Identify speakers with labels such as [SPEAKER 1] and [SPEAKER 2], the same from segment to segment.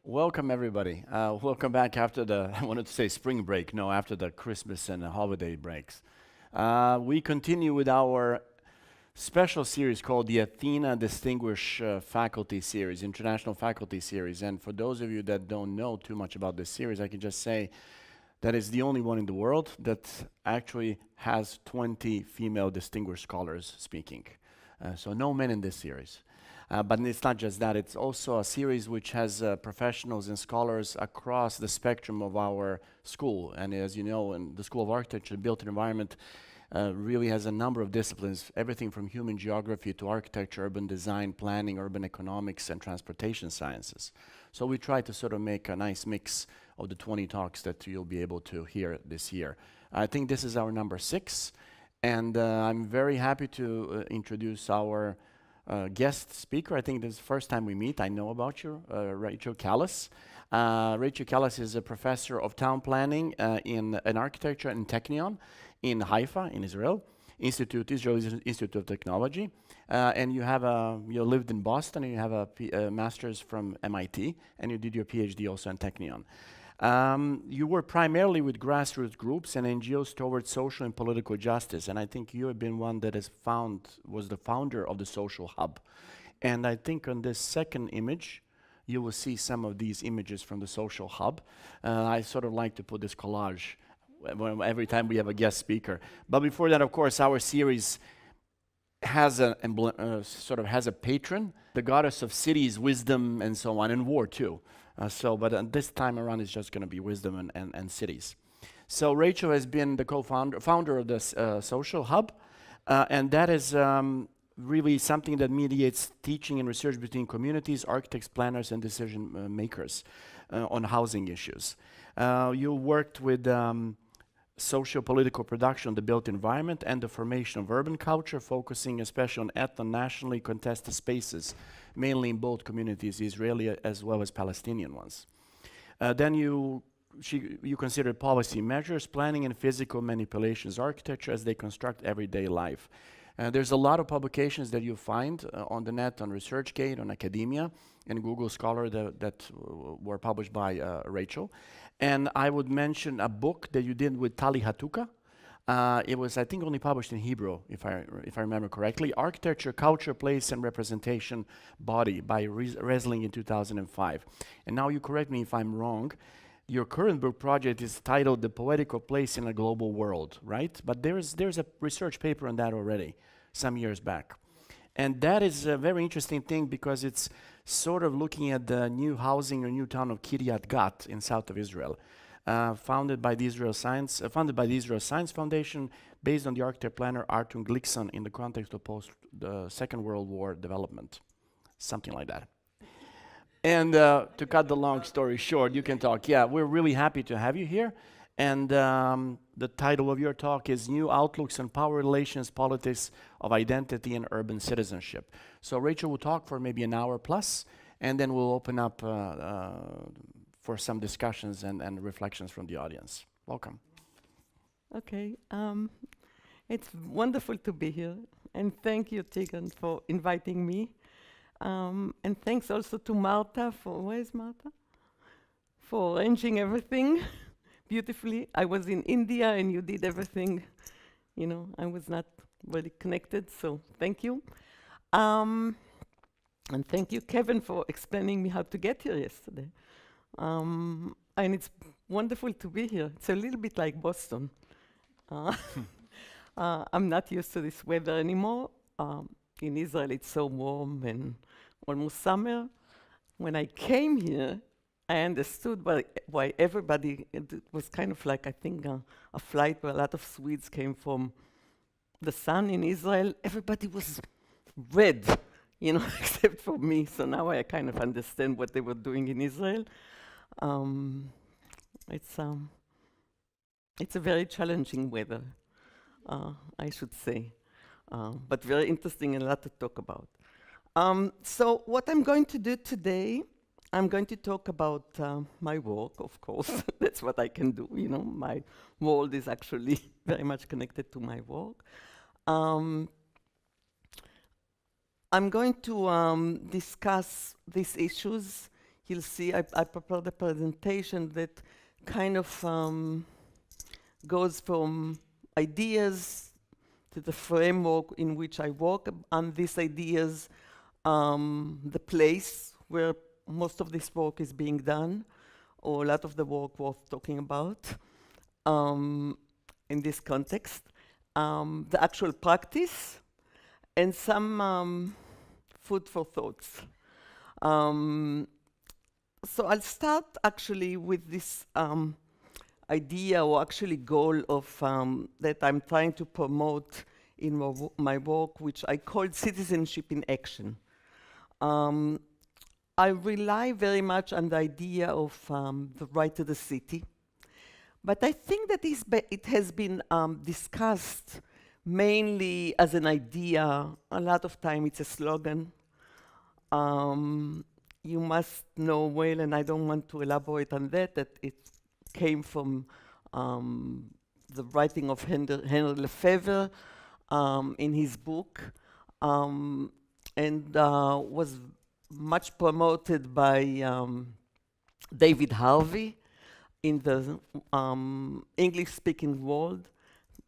[SPEAKER 1] Welcome, everybody. Welcome back after the, I wanted to say spring break, no, after the Christmas and the holiday breaks. We continue with our special series called the Athena Distinguished Faculty Series, International Faculty Series. And for those of you that don't know too much about this series, I can just say that it's the only one in the world that actually has 20 female distinguished scholars speaking. So no men in this series. But it's not just that, it's also a series which has professionals and scholars across the spectrum of our school. And as you know, in the School of Architecture, the Built Environment really has a number of disciplines, everything from human geography to architecture, urban design, planning, urban economics, and transportation sciences. So we try to sort of make a nice mix of the 20 talks that you'll be able to hear this year. I think this is our number 6, and I'm very happy to introduce our guest speaker. I think this is the first time we meet. I know about you, Rachel Kallus. Rachel Kallus is a professor of town planning in architecture in Technion in Haifa, in Israel. Israel Institute of Technology. And you lived in Boston, and you have a master's from MIT, and you did your PhD also in Technion. You work primarily with grassroots groups and NGOs towards social and political justice, and I think you have been one that was the founder of the Social Hub. And I think on this second image, you will see some of these images from the Social Hub. I sort of like to put this collage every time we have a guest speaker. But before that, of course, our series has a patron, the goddess of cities, wisdom, and so on, and war too. But this time around, it's just going to be wisdom and cities. So Rachel has been the founder of this Social Hub, and that is really something that mediates teaching and research between communities, architects, planners, and decision makers on housing issues. You worked with socio-political production, the built environment, and the formation of urban culture, focusing especially on ethno-nationally contested spaces, mainly in both communities, Israeli as well as Palestinian ones. Then you considered policy measures, planning and physical manipulations, architecture as they construct everyday life. There's a lot of publications that you find on the net, on ResearchGate, on academia, and Google Scholar that were published by Rachel. And I would mention a book that you did with Tali Hatuka. It was, I think, only published in Hebrew, if I remember correctly. Architecture, Culture, Place, and Representation Body by Resling in 2005. And now you correct me if I'm wrong. Your current book project is titled The Poetical Place in a Global World, right? But there's a research paper on that already, some years back. And that is a very interesting thing because it's sort of looking at the new housing or new town of Kiryat Gat in south of Israel, founded by the Israel Science Foundation, based on the architect planner Artur Glickson in the context of the Second World War development, something like that. And to cut the long story short, you can talk. Yeah, we're really happy to have you here. And the title of your talk is New Outlooks on Power Relations, Politics of Identity and Urban Citizenship. So Rachel will talk for maybe an hour plus, and then we'll open up for some discussions and reflections from the audience. Welcome.
[SPEAKER 2] Okay, it's wonderful to be here. And thank you, Tegan, for inviting me. And thanks also to Marta where is Marta? For arranging everything beautifully. I was in India and you did everything, I was not really connected, so thank you. And thank you, Kevin, for explaining me how to get here yesterday. And it's wonderful to be here. It's a little bit like Boston. I'm not used to this weather anymore. In Israel, it's so warm and almost summer. When I came here, I understood why everybody, it was kind of like, I think, a flight where a lot of Swedes came from the sun in Israel. Everybody was red, except for me. So now I kind of understand what they were doing in Israel. It's a very challenging weather, I should say, but very interesting and a lot to talk about. So what I'm going to do today, I'm going to talk about my work, of course. That's what I can do, my world is actually very much connected to my work. I'm going to discuss these issues you'll see I prepared a presentation that kind of goes from ideas to the framework in which I work on these ideas, the place where most of this work is being done, or a lot of the work worth talking about in this context, the actual practice, and some food for thoughts. So I'll start actually with this idea, or actually goal of that I'm trying to promote in my work, which I call citizenship in action. I rely very much on the idea of the right to the city, but I think that it has been discussed mainly as an idea. A lot of time it's a slogan. You must know well, and I don't want to elaborate on that it came from the writing of Henry Lefebvre in his book, and was much promoted by David Harvey in the English-speaking world.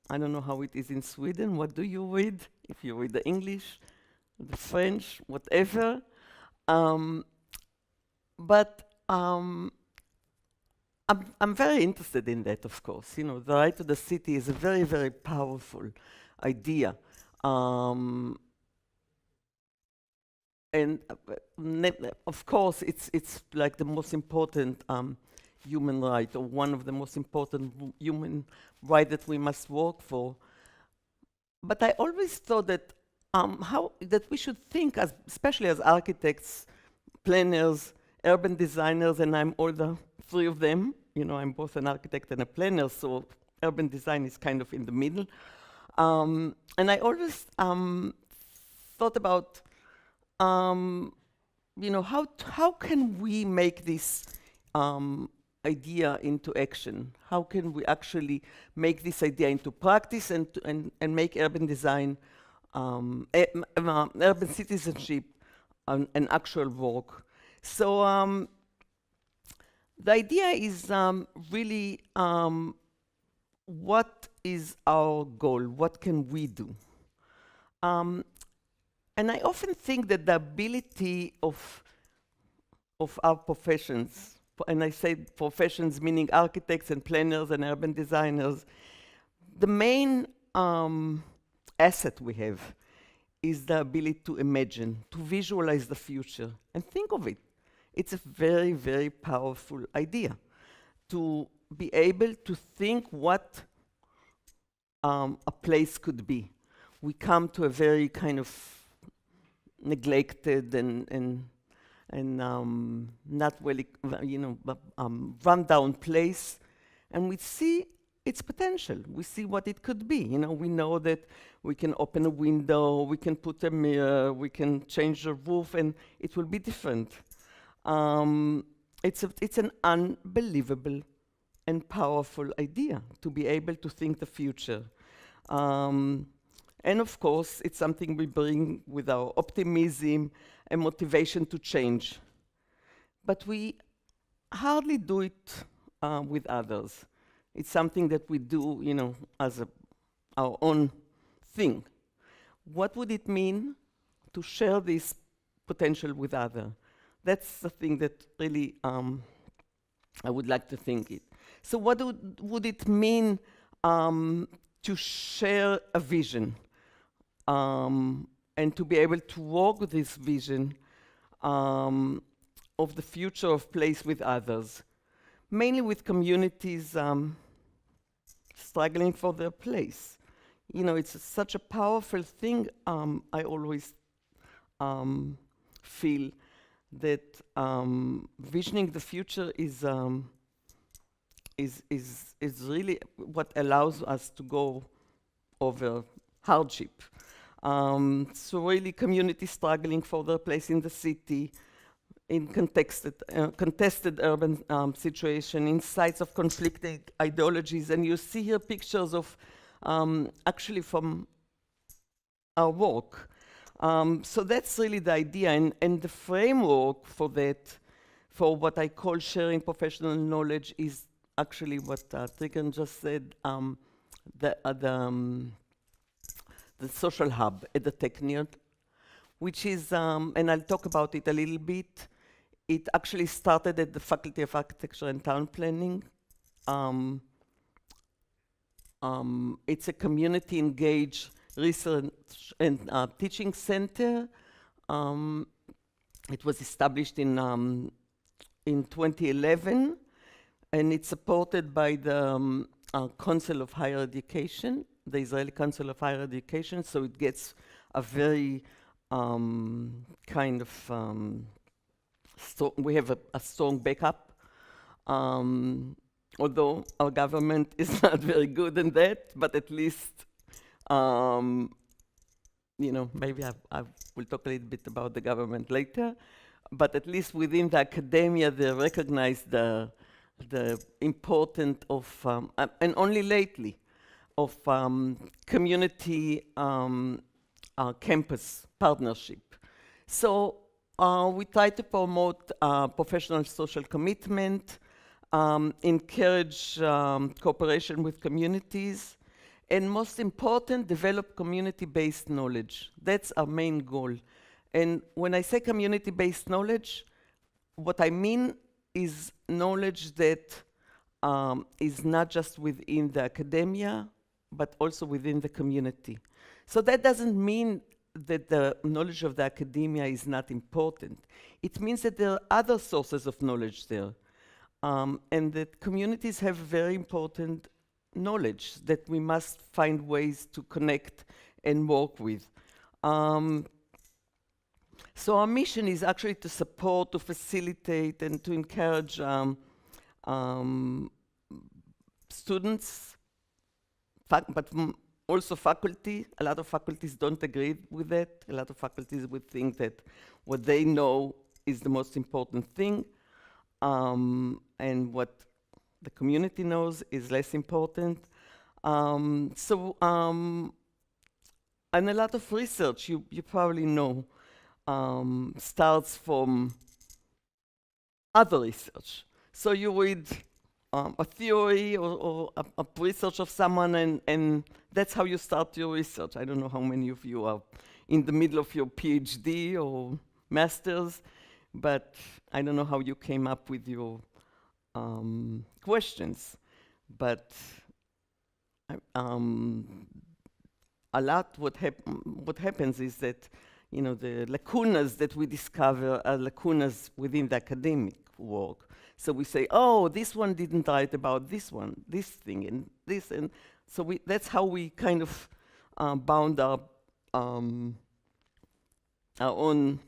[SPEAKER 2] I don't know how it is in Sweden. What do you read? If you read the English, the French, whatever. But I'm very interested in that, of course. You know, the right to the city is a very, very powerful idea. And of course, it's like the most important human right, or one of the most important human right that we must work for. But I always thought that that we should think, especially as architects, planners, urban designers, and I'm all the three of them. You know, I'm both an architect and a planner, so urban design is kind of in the middle. And I always thought about, you know, how can we make this idea into action? How can we actually make this idea into practice and make urban design, urban citizenship, an actual work? So the idea is really what is our goal? What can we do? And I often think that the ability of our professions, and I say professions meaning architects and planners and urban designers, the main asset we have is the ability to imagine, to visualize the future. And think of it. It's a very, very powerful idea to be able to think what a place could be. We come to a very kind of neglected and not really, you know, run-down place, and we see its potential. We see what it could be. You know, we know that we can open a window, we can put a mirror, we can change the roof, and it will be different. It's an unbelievable and powerful idea to be able to think the future. And of course, it's something we bring with our optimism and motivation to change. But we hardly do it with others. It's something that we do, you know, as our own thing. What would it mean to share this potential with others? That's the thing that really I would like to think it. So what would it mean to share a vision and to be able to walk with this vision of the future of place with others, mainly with communities struggling for their place? You know, it's such a powerful thing. I always feel that visioning the future is really what allows us to go over hardship. So really communities struggling for their place in the city, in contested urban situation, in sites of conflicting ideologies. And you see here pictures of actually from our work. So that's really the idea, and the framework for that for what I call sharing professional knowledge is actually what Tigran just said, the, uh, the, um, the social hub at the Technion, which is, and I'll talk about it a little bit. It actually started at the Faculty of Architecture and Town Planning. It's a community engaged research and teaching center. It was established in 2011, and it's supported by the Council of Higher Education, the Israeli Council of Higher Education, so it gets a very kind of, we have a strong backup. Although our government is not very good in that, but at least, maybe I will talk a little bit about the government later, but at least within the academia, they recognize the importance of, and only lately, of community campus partnership. So we try to promote professional social commitment, encourage cooperation with communities, and most important, develop community-based knowledge. That's our main goal. And when I say community-based knowledge, what I mean is knowledge that is not just within the academia, but also within the community. So that doesn't mean that the knowledge of the academia is not important. It means that there are other sources of knowledge there. And that communities have very important knowledge that we must find ways to connect and work with. So our mission is actually to support, to facilitate, and to encourage students, but also faculty. A lot of faculties don't agree with that. A lot of faculties would think that what they know is the most important thing. And what the community knows is less important. And a lot of research, you probably know, starts from other research. So you read a theory or a research of someone, and that's how you start your research. I don't know how many of you are in the middle of your PhD or master's, but I don't know how you came up with your questions. But a lot what happens is that, the lacunas that we discover are lacunas within the academic work. So we say, oh, this one didn't write about this one, this thing, and this, and so that's how we kind of bound our own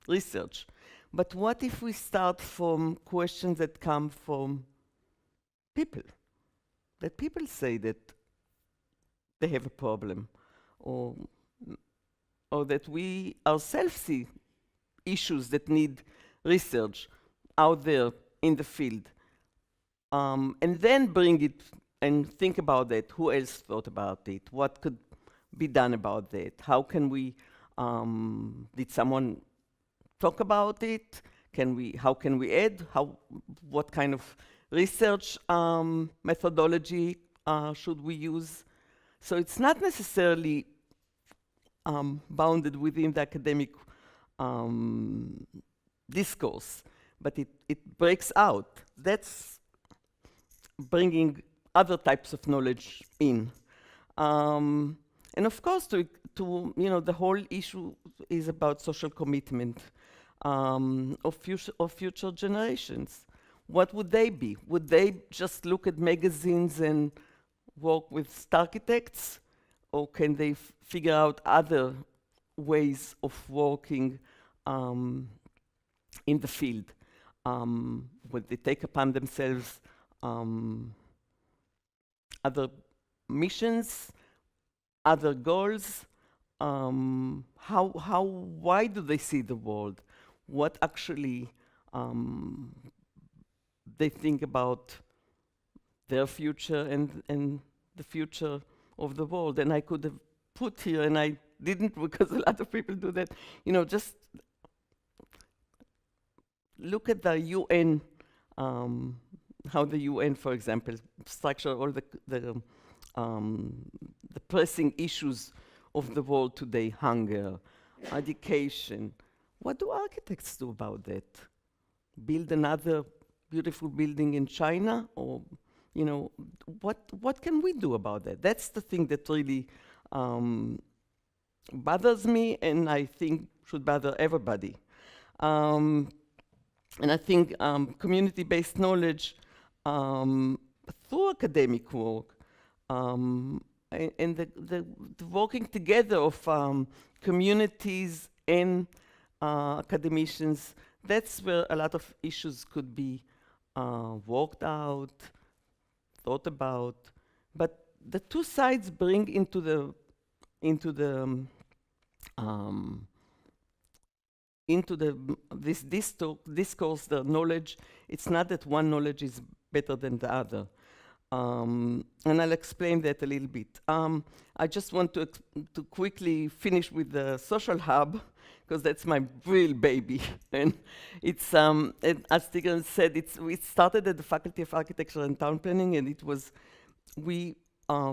[SPEAKER 2] research. But what if we start from questions that come from people? That people say that they have a problem, or that we ourselves see issues that need research out there in the field. And then bring it and think about that. Who else thought about it? What could be done about that? How can we, did someone talk about it? How can we add? What kind of research methodology should we use? So it's not necessarily bounded within the academic discourse, but it breaks out. That's bringing other types of knowledge in. And of course, the whole issue is about social commitment of future generations. What would they be? Would they just look at magazines and work with architects? Or can they figure out other ways of working in the field? Would they take upon themselves other missions, other goals? Why do they see the world? What actually they think about their future and the future of the world? And I could have put here, and I didn't because a lot of people do that, just look at the UN, how the UN, for example, structure all the pressing issues of the world today: hunger, education. What do architects do about that? Build another beautiful building in China, or what can we do about that? That's the thing that really bothers me, and I think should bother everybody. And I think community-based knowledge through academic work and the working together of communities and academicians, that's where a lot of issues could be worked out, thought about. But the two sides bring into this discourse the knowledge. It's not that one knowledge is better than the other. And I'll explain that a little bit. I just want to quickly finish with the social hub, because that's my real baby. And it's, as Tigran said, it started at the Faculty of Architecture and Town Planning, and we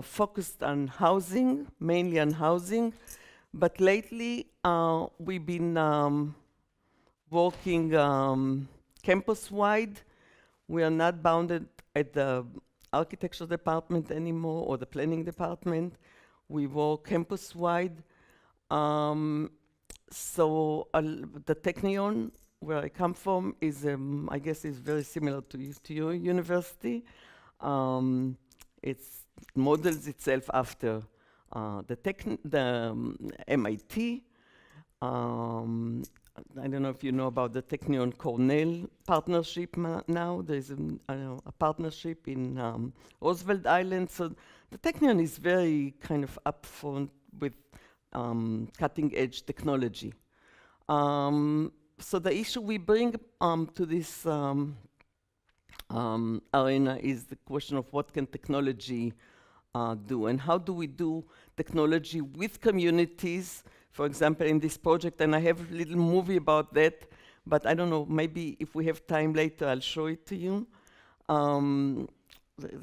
[SPEAKER 2] focused on housing, mainly on housing. But lately, we've been working campus-wide. We are not bounded at the architecture department anymore, or the planning department. We work campus-wide. So the Technion, where I come from, is I guess is very similar to your university. It models itself after the MIT. I don't know if you know about the Technion Cornell partnership now. There's a partnership in Roosevelt Island. So the Technion is very kind of upfront with cutting edge technology. So the issue we bring to this arena is the question of what can technology do, and how do we do technology with communities. For example, in this project, and I have a little movie about that, but I don't know, maybe if we have time later, I'll show it to you.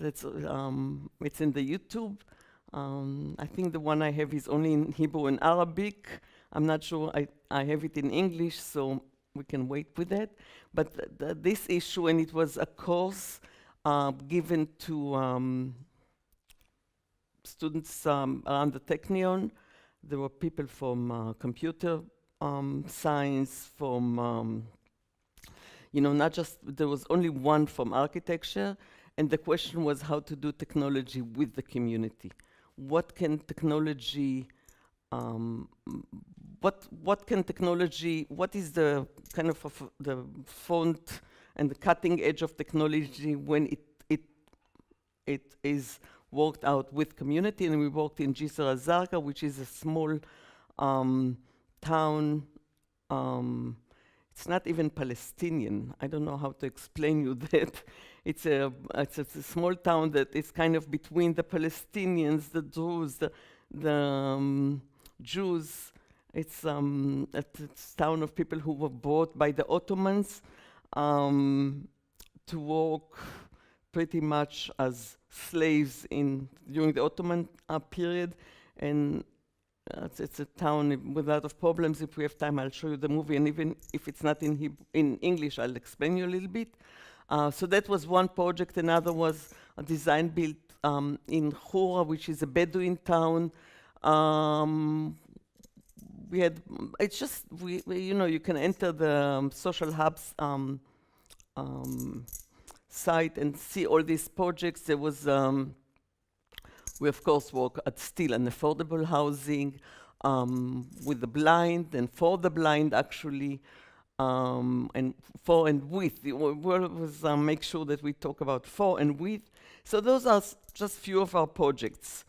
[SPEAKER 2] It's in the YouTube. I think the one I have is only in Hebrew and Arabic. I'm not sure I have it in English, so we can wait with that. But this issue, and it was a course given to students around the Technion. There were people from computer science, from, not just, there was only one from architecture, and the question was how to do technology with the community. What can technology, what is the kind of the front and the cutting edge of technology when it is worked out with community? And we worked in Jisr al-Zarqa, which is a small town. It's not even Palestinian. I don't know how to explain you that. It's a small town that is kind of between the Palestinians, the Druze, the Jews. It's a town of people who were brought by the Ottomans to work pretty much as slaves during the Ottoman period. And it's a town with a lot of problems. If we have time, I'll show you the movie. And even if it's not in English, I'll explain you a little bit. So that was one project. Another was a design built in Khura, which is a Bedouin town. We had, it's just, you can enter the social hubs site and see all these projects. There was, we of course work at still an affordable housing with the blind and for the blind actually, and for and with. We always make sure that we talk about for and with. So those are just few of our projects.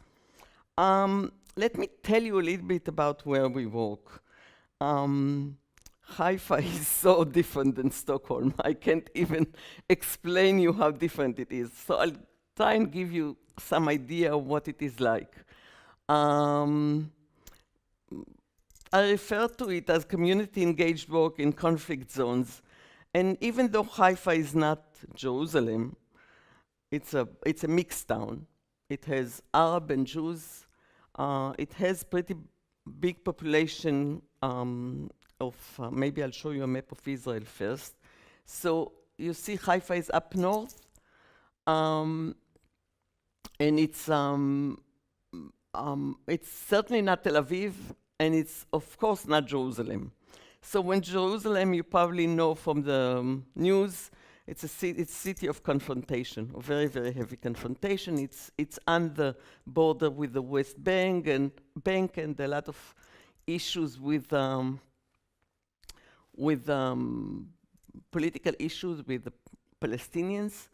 [SPEAKER 2] Let me tell you a little bit about where we work. Haifa is so different than Stockholm. I can't even explain you how different it is. So I'll try and give you some idea of what it is like. I refer to it as community engaged work in conflict zones. And even though Haifa is not Jerusalem, it's a mixed town. It has Arab and Jews. It has pretty big population of, maybe I'll show you a map of Israel first. So you see Haifa is up north, and it's certainly not Tel Aviv, and it's of course not Jerusalem. So when Jerusalem, you probably know from the news, it's a city of confrontation, a very, very heavy confrontation. It's on the border with the West Bank and a lot of issues with political issues with the Palestinians.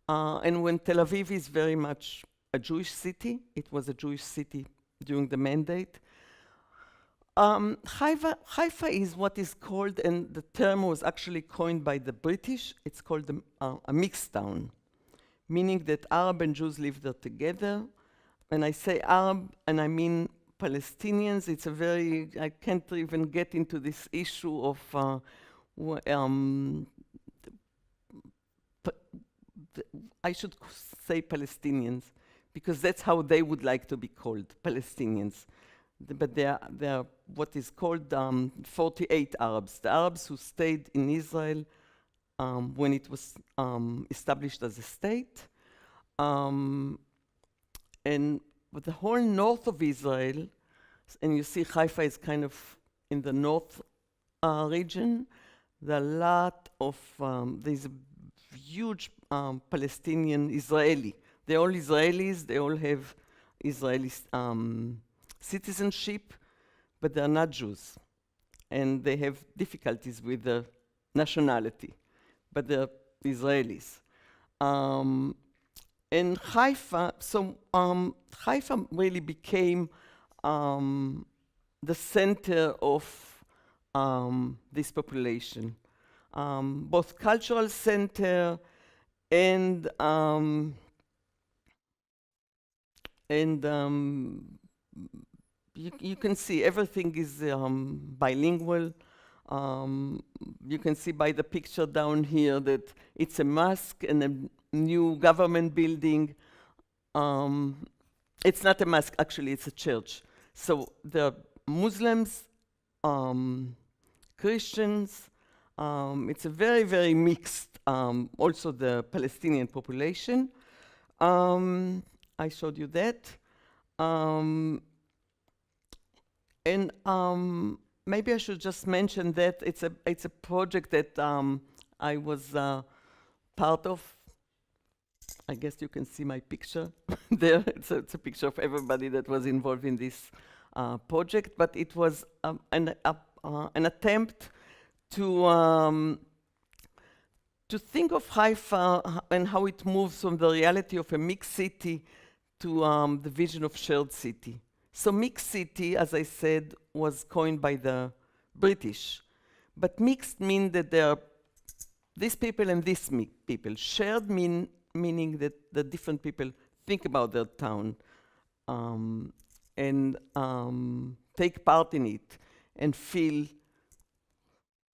[SPEAKER 2] And when Tel Aviv is very much a Jewish city, it was a Jewish city during the Mandate. Haifa is what is called, and the term was actually coined by the British, it's called a mixed town, meaning that Arab and Jews live there together. When I say Arab, and I mean Palestinians, it's a very, I can't even get into this issue of I should say Palestinians, because that's how they would like to be called, Palestinians. But they are what is called 48 Arabs, the Arabs who stayed in Israel when it was established as a state. And with the whole north of Israel, and you see Haifa is kind of in the north region, there are a lot of, there's a huge Palestinian Israeli. They're all Israelis, they all have Israeli citizenship, but they're not Jews. And they have difficulties with the nationality, but they're Israelis. And Haifa, so Haifa really became the center of this population, both cultural center and you can see everything is bilingual. You can see by the picture down here that it's a mosque and a new government building. It's not a mosque, actually, it's a church. So there are Muslims, Christians. It's a very, very mixed, also the Palestinian population. I showed you that. And maybe I should just mention that it's a project that I was part of. I guess you can see my picture there. It's a picture of everybody that was involved in this project, but it was an attempt to think of Haifa and how it moves from the reality of a mixed city to the vision of shared city. So mixed city, as I said, was coined by the British. But mixed means that there are these people and these people. Shared meaning that the different people think about their town and take part in it and feel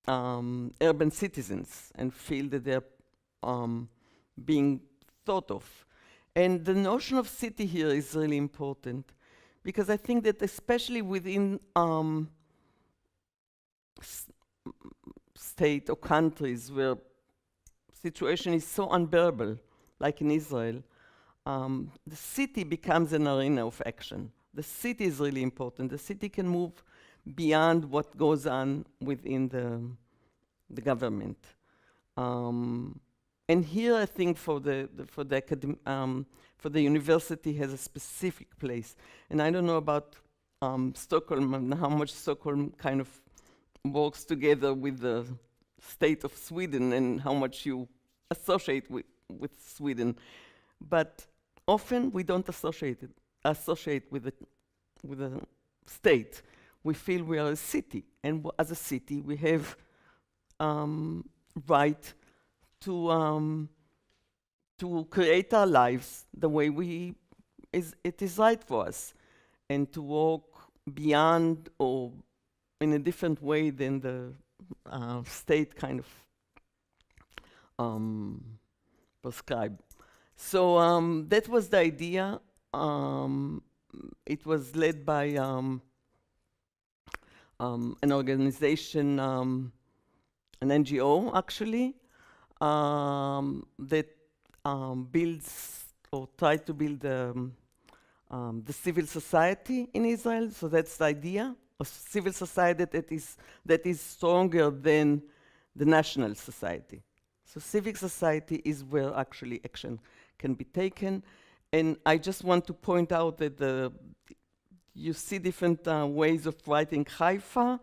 [SPEAKER 2] urban citizens and feel that they're being thought of. And the notion of city here is really important, because I think that especially within state or countries where situation is so unbearable, like in Israel, the city becomes an arena of action. The city is really important. The city can move beyond what goes on within the government. And here I think for the university has a specific place. And I don't know about Stockholm and how much Stockholm kind of works together with the state of Sweden and how much you associate with Sweden. But often we don't associate with the state. We feel we are a city, and as a city we have right to create our lives the way it is right for us, and to walk beyond or in a different way than the state kind of prescribed. So that was the idea. It was led by an organization, an NGO actually, that builds or try to build the civil society in Israel. So that's the idea, a civil society that is stronger than the national society. So civic society is where actually action can be taken. And I just want to point out that you see different ways of writing Haifa.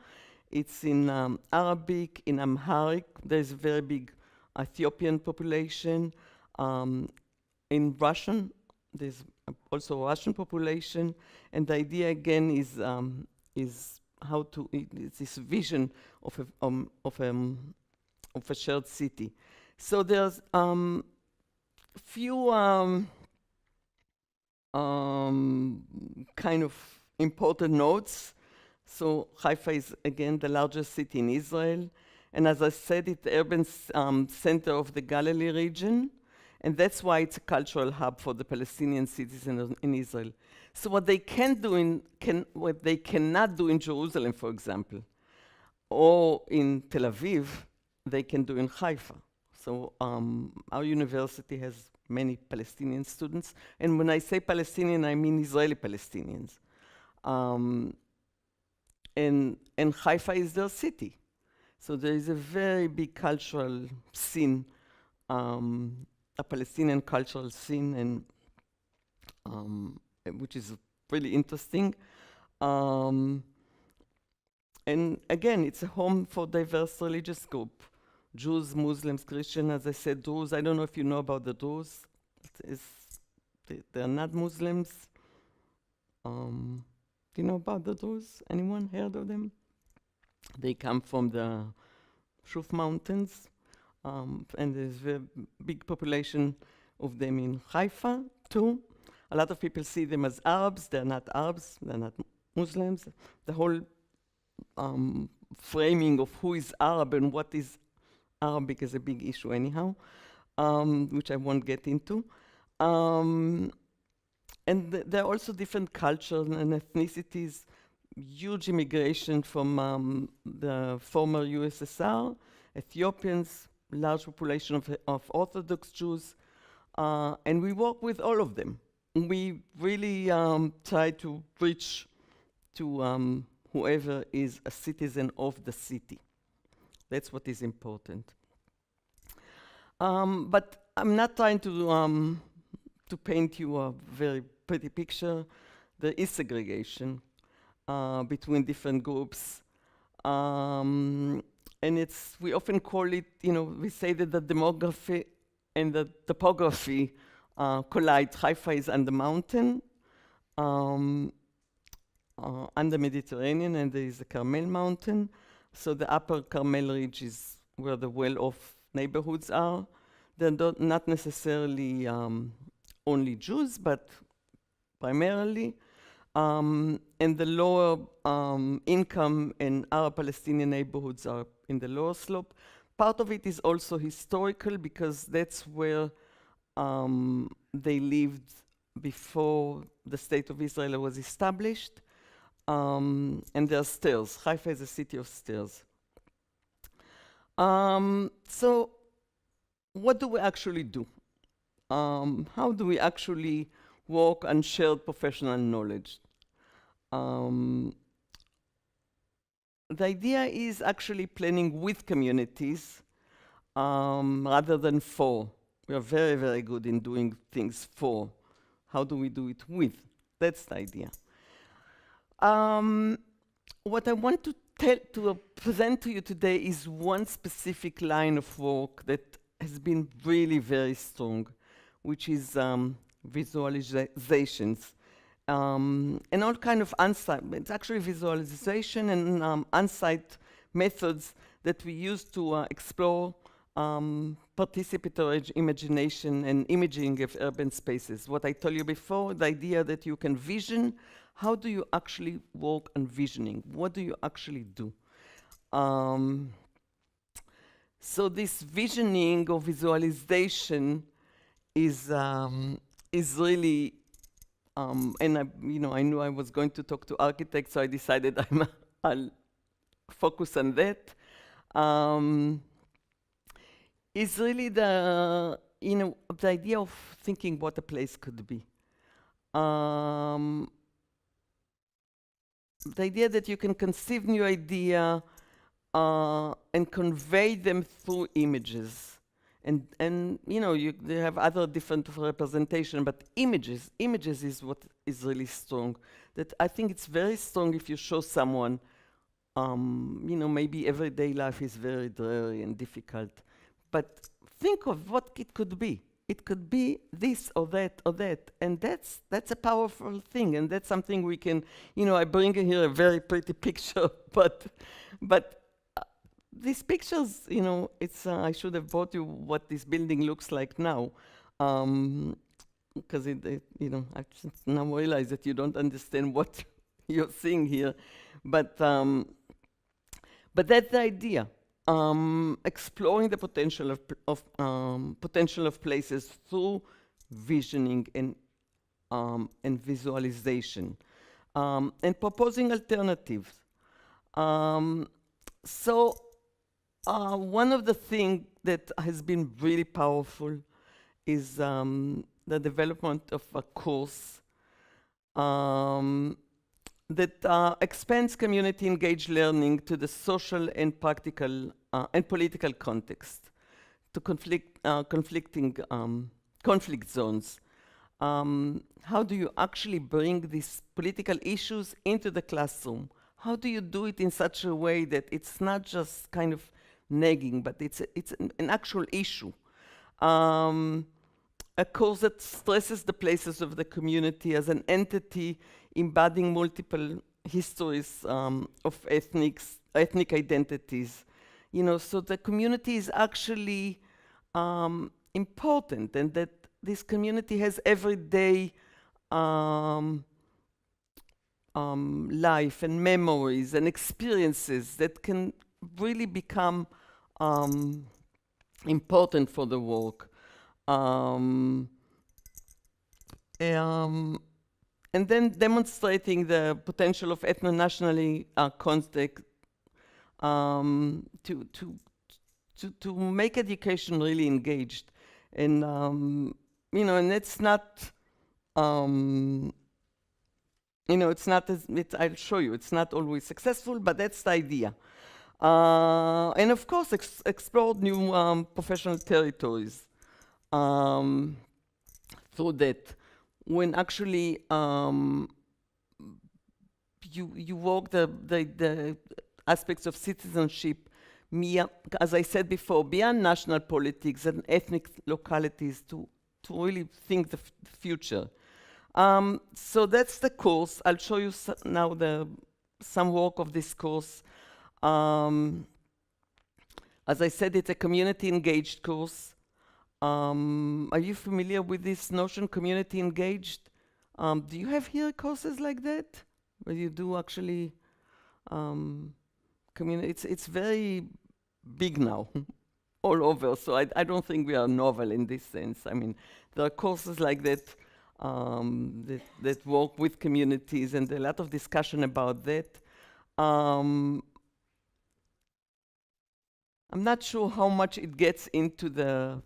[SPEAKER 2] It's in Arabic, in Amharic. There's a very big Ethiopian population. In Russian, there's also a Russian population. And the idea again is how to, it's this vision of a shared city. So there's few kind of important notes. So Haifa is again the largest city in Israel, and as I said, it's the urban center of the Galilee region, and that's why it's a cultural hub for the Palestinian citizens in Israel. So what they what they cannot do in Jerusalem, for example, or in Tel Aviv, they can do in Haifa. So our university has many Palestinian students, and when I say Palestinian, I mean Israeli Palestinians. And Haifa is their city. So there is a very big cultural scene, a Palestinian cultural scene, and which is really interesting. And again, it's a home for diverse religious group. Jews, Muslims, Christians, as I said, Druze. I don't know if you know about the Druze. They're not Muslims. Do you know about the Druze? Anyone heard of them? They come from the Shuf Mountains, and there's a big population of them in Haifa too. A lot of people see them as Arabs. They're not Arabs. They're not Muslims. The whole framing of who is Arab and what is Arabic is a big issue anyhow, which I won't get into. And there are also different cultures and ethnicities, huge immigration from the former USSR, Ethiopians, large population of Orthodox Jews, and we work with all of them. We really try to reach to whoever is a citizen of the city. That's what is important. But I'm not trying to paint you a very pretty picture. There is segregation between different groups. And we often call it, we say that the demography and the topography collide. Haifa is on the mountain, on the Mediterranean, and there is the Carmel Mountain. So the upper Carmel Ridge is where the well-off neighborhoods are. They're not necessarily only Jews, but primarily. And the lower income and Arab Palestinian neighborhoods are in the lower slope. Part of it is also historical because that's where they lived before the State of Israel was established. And there are stairs. Haifa is a city of stairs. So what do we actually do? How do we actually work on shared professional knowledge? The idea is actually planning with communities rather than for. We are very, very good in doing things for. How do we do it with? That's the idea. What I want to present to you today is one specific line of work that has been really very strong, which is visualizations. And all kind of it's actually visualization and on-site methods that we use to explore participatory imagination and imaging of urban spaces. What I told you before, the idea that you can vision. How do you actually work on visioning? What do you actually do? So this visioning or visualization is really, and I knew I was going to talk to architects, so I decided I'll focus on that. Is really the idea of thinking what a place could be. The idea that you can conceive new idea and convey them through images. And they have other different representation, but images is what is really strong. That I think it's very strong if you show someone, maybe everyday life is very dreary and difficult, but think of what it could be. It could be this or that or that, and that's a powerful thing, and that's something we can, I bring here a very pretty picture, but these pictures, it's I should have brought you what this building looks like now, because I just now realize that you don't understand what you're seeing here, but that's the idea. Exploring the potential of places through visioning and visualization, and proposing alternatives. So one of the things that has been really powerful is the development of a course that expands community engaged learning to the social and practical and political context, to conflict zones. How do you actually bring these political issues into the classroom? How do you do it in such a way that it's not just kind of nagging, but it's an actual issue? A course that stresses the places of the community as an entity embodying multiple histories of ethnic identities. So the community is actually important, and that this community has everyday life and memories and experiences that can really become important for the work. And then demonstrating the potential of ethno-nationally context to make education really engaged, and and it's not it's not I'll show you, it's not always successful, but that's the idea. And of course, explore new professional territories through that. When actually you work the aspects of citizenship, as I said before, beyond national politics and ethnic localities, to really think the future. So that's the course. I'll show you now some work of this course. As I said, it's a community engaged course. Are you familiar with this notion, community engaged? Do you have here courses like that, where you do actually it's very big now, all over. So I don't think we are novel in this sense. I mean, there are courses like that that work with communities, and a lot of discussion about that. I'm not sure how much it gets into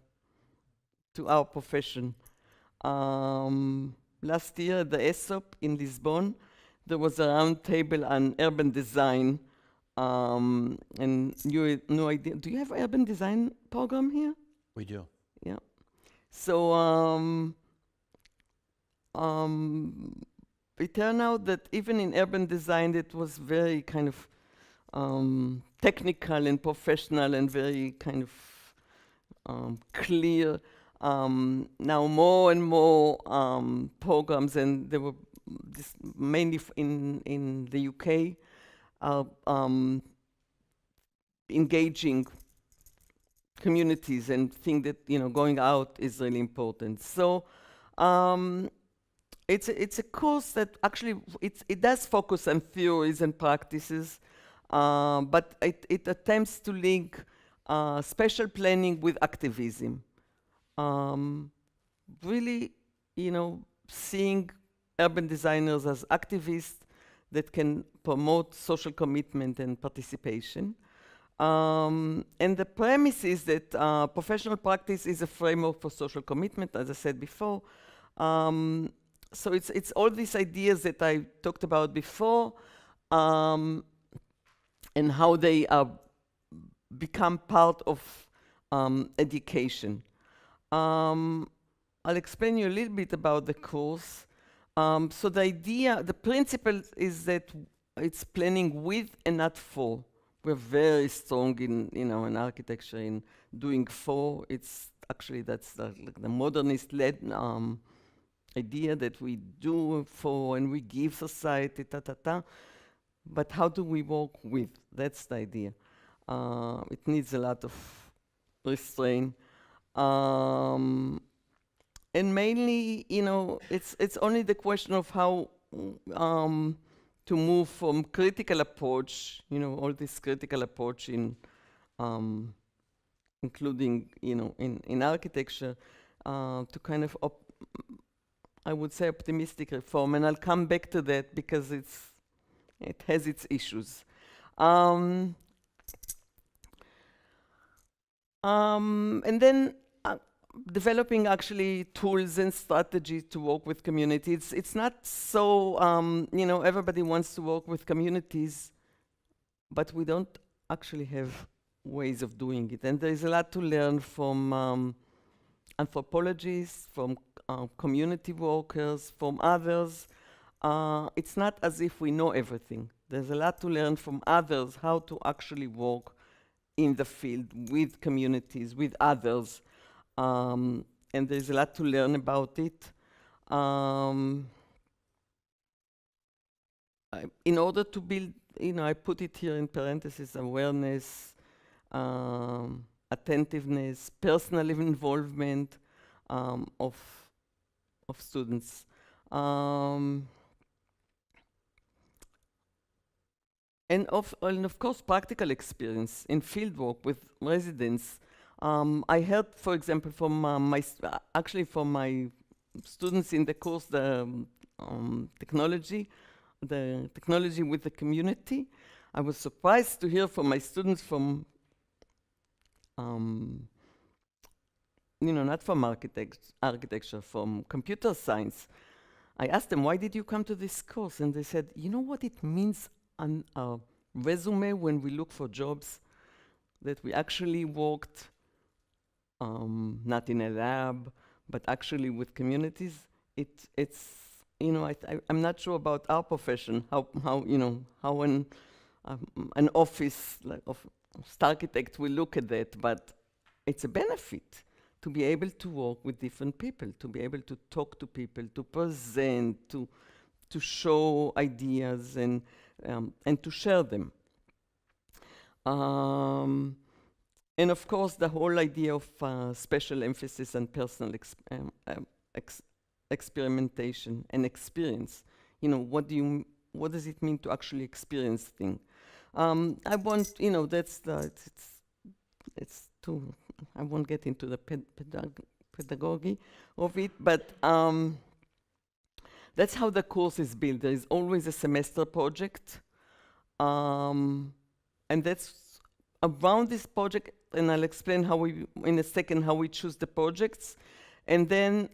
[SPEAKER 2] our profession. Last year at the ESOP in Lisbon, there was a round table on urban design, and new idea. Do you have urban design program here?
[SPEAKER 1] We do.
[SPEAKER 2] Yeah. So it turned out that even in urban design, it was very kind of technical and professional and very kind of clear. Now more and more programs, and there were mainly in the UK, engaging communities and think that going out is really important. So it's a course that actually it does focus on theories and practices, but it attempts to link spatial planning with activism. Really, seeing urban designers as activists that can promote social commitment and participation. And the premise is that professional practice is a framework for social commitment, as I said before. So it's all these ideas that I talked about before, and how they become part of education. I'll explain you a little bit about the course. So the principle is that it's planning with and not for. We're very strong in architecture in doing for. It's actually that's the modernist-led idea that we do for and we give society, But how do we work with? That's the idea. It needs a lot of restraint. And mainly, it's only the question of how to move from critical approach, all this critical approach in, including, in architecture, to kind of, I would say, optimistic reform. And I'll come back to that because it has its issues. And then developing actually tools and strategies to work with communities. It's not so, everybody wants to work with communities, but we don't actually have ways of doing it. And there's a lot to learn from anthropologists, from community workers, from others. It's not as if we know everything. There's a lot to learn from others, how to actually work in the field with communities, with others. And there's a lot to learn about it. In order to build, I put it here in parentheses, awareness, attentiveness, personal involvement of students. And of course, practical experience in fieldwork with residents. I heard, for example, from from my students in the course, the technology with the community. I was surprised to hear from my students from, not from architecture, from computer science. I asked them, why did you come to this course? And they said, you know what it means on our resume when we look for jobs? That we actually worked not in a lab, but actually with communities. It's I'm not sure about our profession, how an office of architect will look at that, but it's a benefit to be able to work with different people, to be able to talk to people, to present, to show ideas and to share them. And of course, the whole idea of special emphasis on personal experimentation and experience. What does it mean to actually experience things? I won't, I won't get into the pedagogy of it, but that's how the course is built. There is always a semester project, and that's around this project, and I'll explain in a second how we choose the projects. And then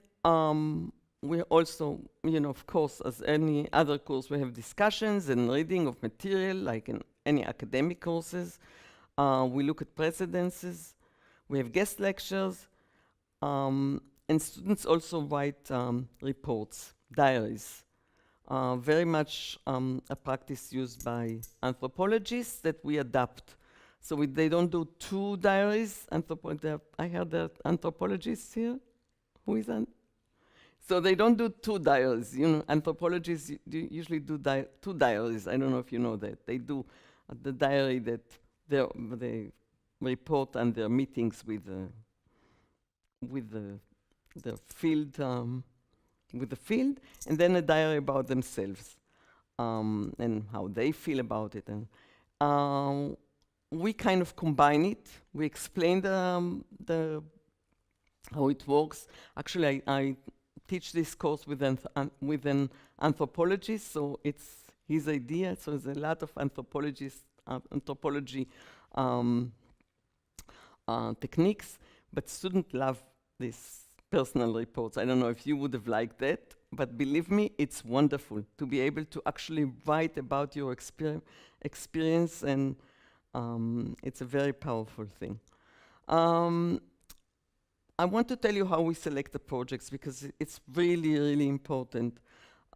[SPEAKER 2] we also, of course, as any other course, we have discussions and reading of material, like in any academic courses. We look at precedences. We have guest lectures. And students also write reports, diaries. Very much a practice used by anthropologists that we adapt. So they don't do two diaries. I heard that anthropologists here. Who is that? So they don't do two diaries. Anthropologists usually do two diaries. I don't know if you know that. They do the diary that they report on their meetings with the field, and then a diary about themselves and how they feel about it. And we kind of combine it. We explain how it works. Actually, I teach this course with an anthropologist, so it's his idea. So there's a lot of anthropology techniques, but students love these personal reports. I don't know if you would have liked that, but believe me, it's wonderful to be able to actually write about your experience, and it's a very powerful thing. I want to tell you how we select the projects, because it's really, really important.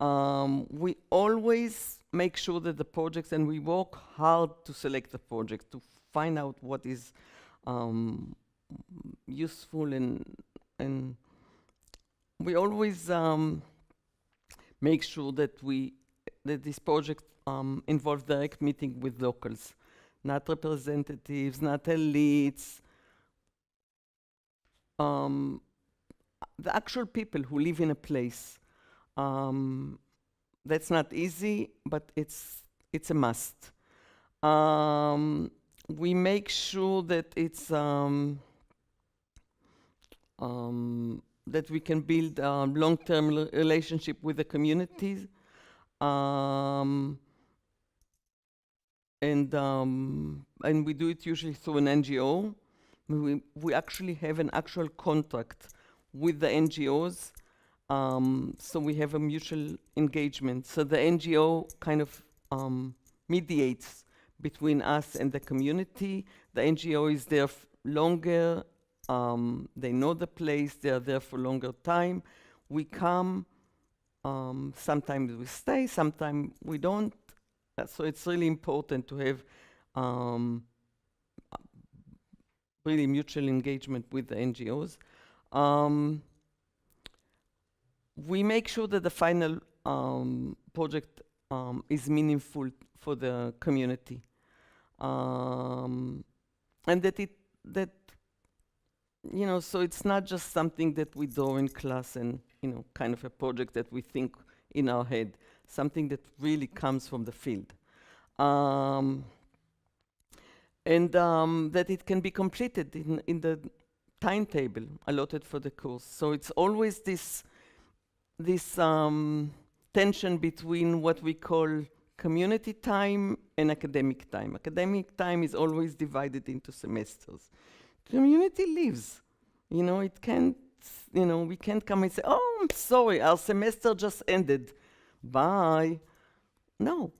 [SPEAKER 2] We always make sure that the projects, and we work hard to select the project, to find out what is useful, and we always make sure that this project involves direct meeting with locals, not representatives, not elites, the actual people who live in a place. That's not easy, but it's a must. We make sure that it's that we can build a long-term relationship with the communities, and we do it usually through an NGO. We actually have an actual contract with the NGOs, so we have a mutual engagement. So the NGO kind of mediates between us and the community. The NGO is there longer, they know the place, they are there for longer time. We come, sometimes we stay, sometimes we don't. So it's really important to have really mutual engagement with the NGOs. We make sure that the final project is meaningful for the community, and that so it's not just something that we do in class and kind of a project that we think in our head, something that really comes from the field, and that it can be completed in the timetable allotted for the course. So it's always this tension between what we call community time and academic time. Academic time is always divided into semesters. Community lives. It can't, we can't come and say, oh, I'm sorry, our semester just ended. Bye. No.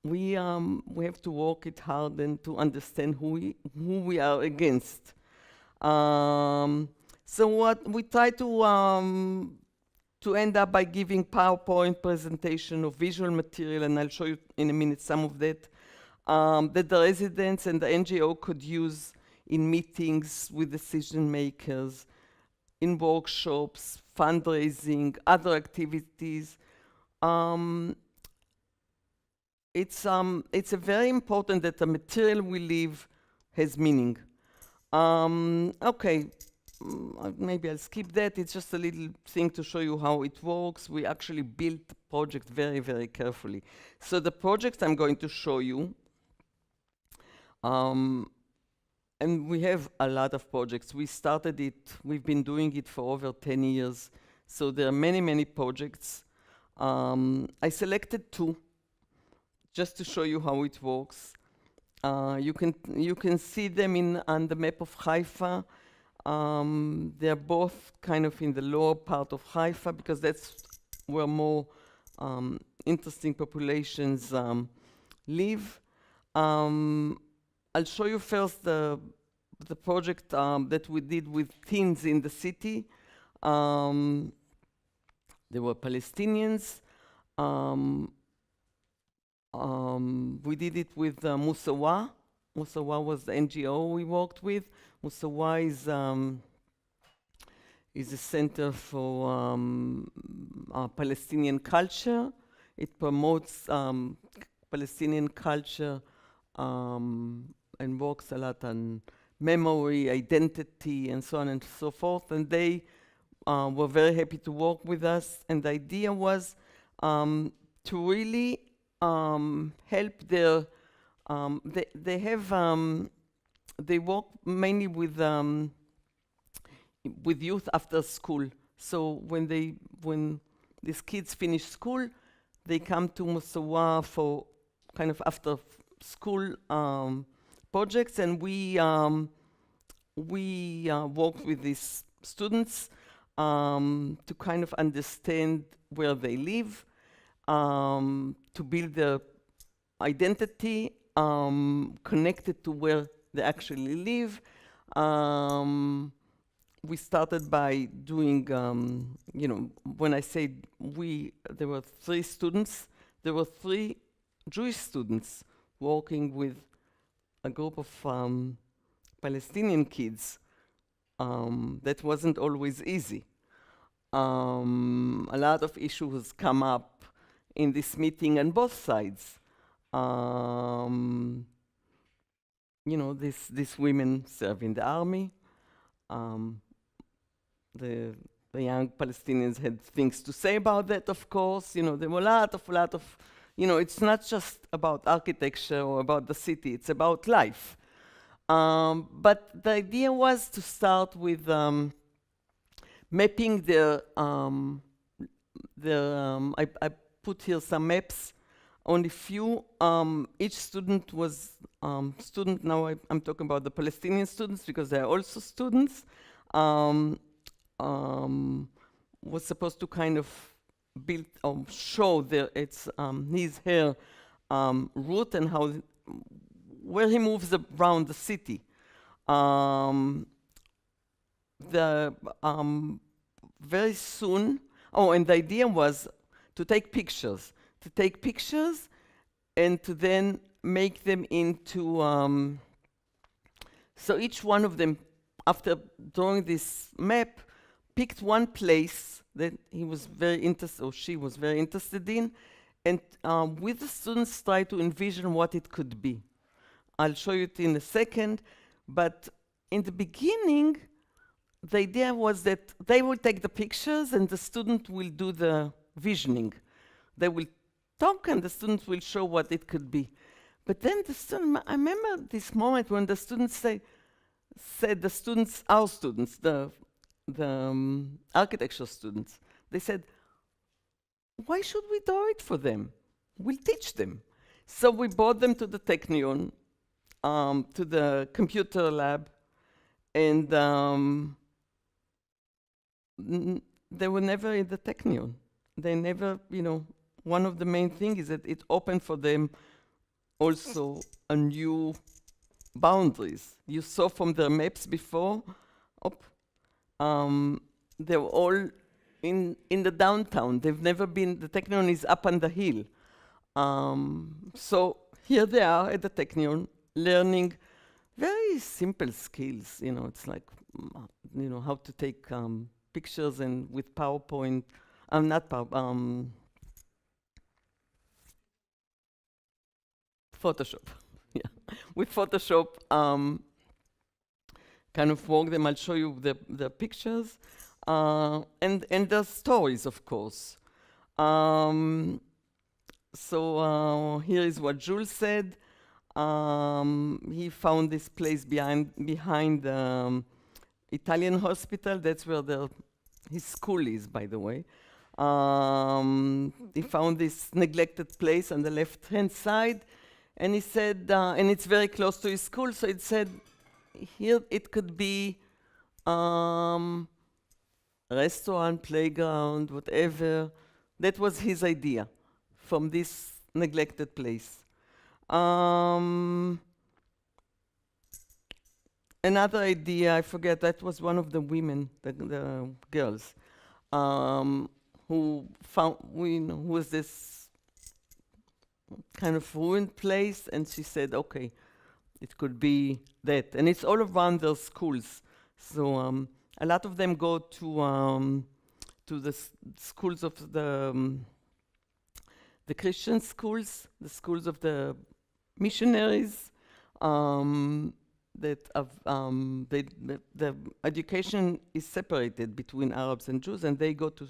[SPEAKER 2] We have to work it hard and to understand who we are against. So what we try to end up by giving PowerPoint presentation of visual material, and I'll show you in a minute some of that the residents and the NGO could use in meetings with decision makers, in workshops, fundraising, other activities. It's a very important that the material we leave has meaning. Okay, maybe I'll skip that. It's just a little thing to show you how it works. We actually built the project very, very carefully. So the project I'm going to show you, and we have a lot of projects. We've been doing it for over 10 years. So there are many, many projects. I selected 2 just to show you how it works. You can see them on the map of Haifa. They're both kind of in the lower part of Haifa, because that's where more interesting populations live. I'll show you first the project that we did with teens in the city. They were Palestinians. We did it with Musawa. Musawa was the NGO we worked with. Musawa is a center for Palestinian culture. It promotes Palestinian culture and works a lot on memory, identity, and so on and so forth. And they were very happy to work with us. And the idea was to really help their They have they work mainly with youth after school. So when these kids finish school, they come to Musawa for kind of after school projects, and we work with these students to kind of understand where they live, to build their identity connected to where they actually live. We started by doing, when I say we, there were 3 students. There were 3 Jewish students working with a group of Palestinian kids. That wasn't always easy. A lot of issues come up in this meeting on both sides. These women serve in the army. The young Palestinians had things to say about that, of course. There were a lot of, it's not just about architecture or about the city, it's about life. But the idea was to start with mapping I put here some maps, only few. Each student was now I'm talking about the Palestinian students because they are also students. Was supposed to kind of build or show his hair route and where he moves around the city. Very soon, and the idea was to take pictures and to then make them into, so each one of them, after drawing this map, picked one place that he was very interested, or she was very interested in, and with the students try to envision what it could be. I'll show you it in a second, but in the beginning, the idea was that they will take the pictures and the student will do the visioning. They will talk and the students will show what it could be. But then I remember this moment when the students said our students, the architecture students, they said, why should we draw it for them? We'll teach them. So we brought them to the Technion, to the computer lab, and they were never in the Technion. They never, one of the main things is that it opened for them also a new boundaries. You saw from their maps before, they were all in the downtown. They've never been, the Technion is up on the hill. So here they are at the Technion, learning very simple skills. It's like, how to take pictures and with PowerPoint, Photoshop. Yeah, with Photoshop, kind of work them. I'll show you the pictures and the stories, of course. So here is what Jules said. He found this place behind the Italian hospital. That's where his school is, by the way. He found this neglected place on the left-hand side, and he said, and it's very close to his school, so it said, here it could be restaurant, playground, whatever. That was his idea from this neglected place. Another idea, I forget, that was one of the women, the girls, who was this kind of ruined place, and she said, okay, it could be that. And it's all around their schools. So a lot of them go to the schools of the Christian schools, the schools of the missionaries, that the education is separated between Arabs and Jews, and they go to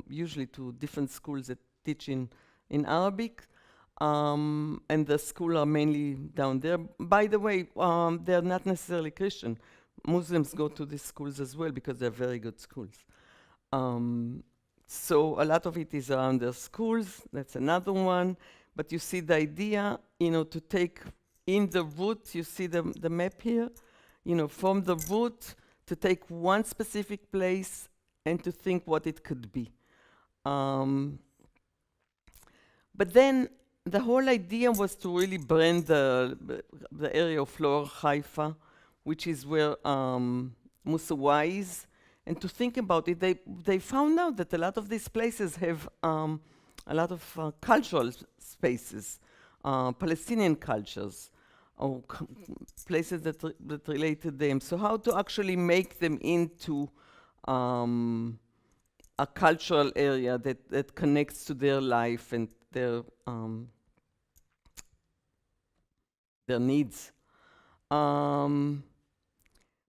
[SPEAKER 2] usually to different schools that teach in Arabic. And the school are mainly down there. By the way, they're not necessarily Christian. Muslims go to these schools as well because they're very good schools. So a lot of it is around the schools. That's another one. But you see the idea, to take in the route, you see the map here, from the route to take one specific place and to think what it could be. But then the whole idea was to really brand the area of Lower Haifa, which is where Musawai is. And to think about it, they found out that a lot of these places have a lot of cultural spaces, Palestinian cultures, or places that relate to them. So how to actually make them into a cultural area that connects to their life and their needs.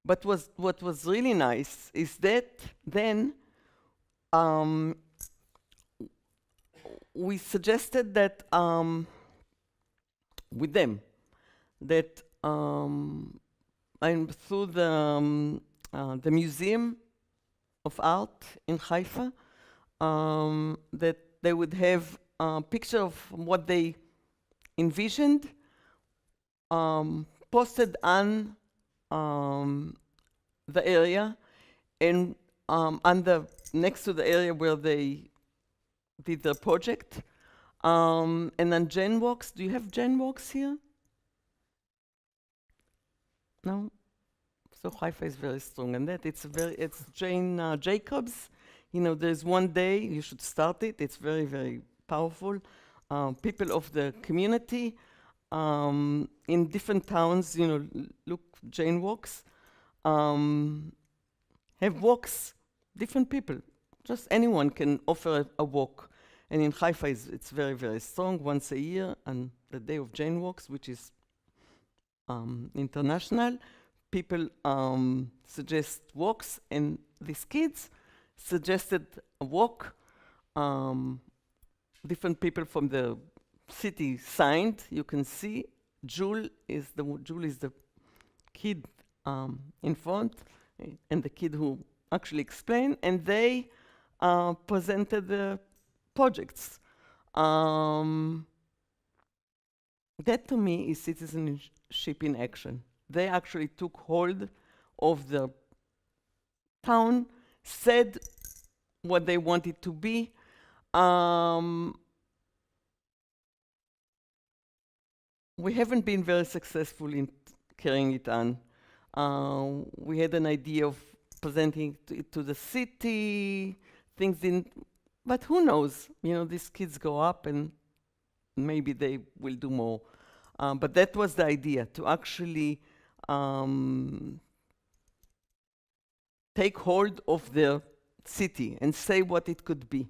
[SPEAKER 2] But what was really nice is that then we suggested that with them that and through the Museum of Art in Haifa, that they would have a picture of what they envisioned, posted on the area, and next to the area where they did the project. And then GenWalks. Do you have GenWalks here? No? So Haifa is very strong in that. It's Jane Jacobs. There's one day, you should start it. It's very, very powerful. People of the community in different towns, look, Jane walks, have walks, different people. Just anyone can offer a walk. And in Haifa, it's very, very strong, once a year, on the day of Jane walks, which is international. People suggest walks, and these kids suggested a walk. Different people from the city signed. You can see Jewel is the kid in front, and the kid who actually explained, and they presented the projects. That to me is citizenship in action. They actually took hold of the town, said what they wanted to be. We haven't been very successful in carrying it on. We had an idea of presenting it to the city, things didn't, but who knows? These kids go up and maybe they will do more. But that was the idea, to actually take hold of the city and say what it could be.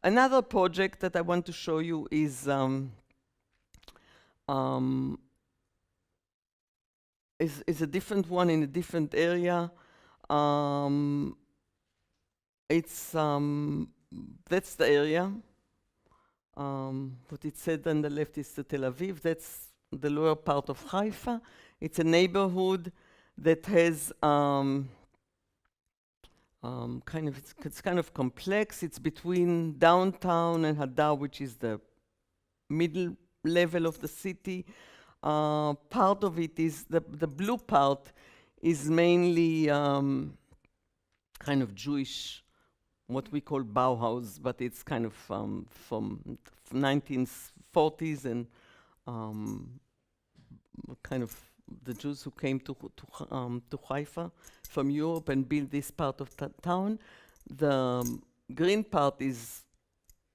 [SPEAKER 2] Another project that I want to show you is a different one in a different area. That's the area. What it said on the left is the Tel Aviv. That's the lower part of Haifa. It's a neighborhood that has it's kind of complex. It's between downtown and Hadar, which is the middle level of the city. Part of it is the blue part is mainly kind of Jewish, what we call Bauhaus, but it's kind of from 1940s and kind of the Jews who came to Haifa from Europe and built this part of town. The green part is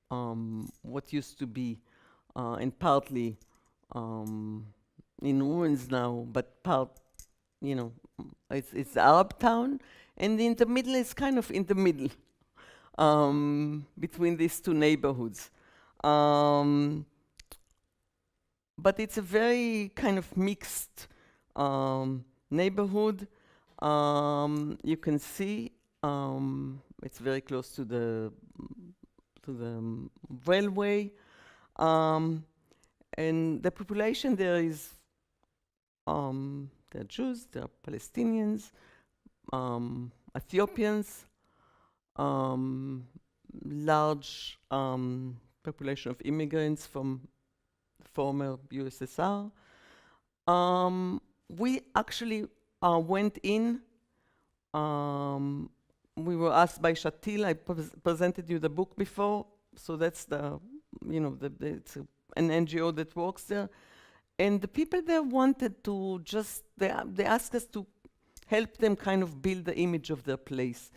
[SPEAKER 2] what used to be and partly in ruins now, but it's the Arab town, and in the middle is kind of in the middle between these two neighborhoods. But it's a very kind of mixed neighborhood. You can see it's very close to the railway. and the population there is, there are Jews, there are Palestinians, Ethiopians, large population of immigrants from former USSR. We actually went in. We were asked by Shatil. I presented you the book before, so that's the, it's an NGO that works there. And the people there wanted to just, they asked us to help them kind of build the image of their place,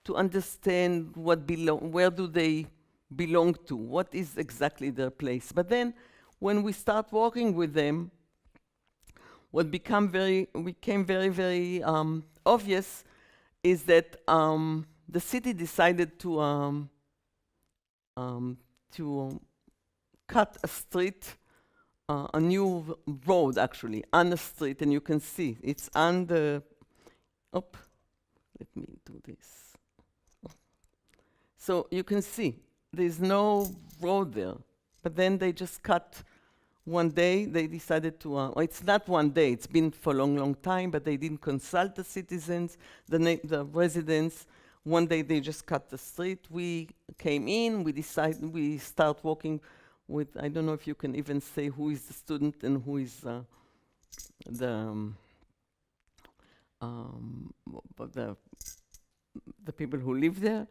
[SPEAKER 2] to understand where do they belong to, what is exactly their place. But then when we start working with them, what became very, very obvious is that the city decided to cut a street, a new road actually, on the street, and you can see it's on the, let me do this. So you can see there's no road there, but then they just cut. One day they decided to, it's not one day, it's been for a long, long time, but they didn't consult the citizens, the residents. One day they just cut the street. We came in, we start working with, I don't know if you can even say who is the student and who is the people who live there.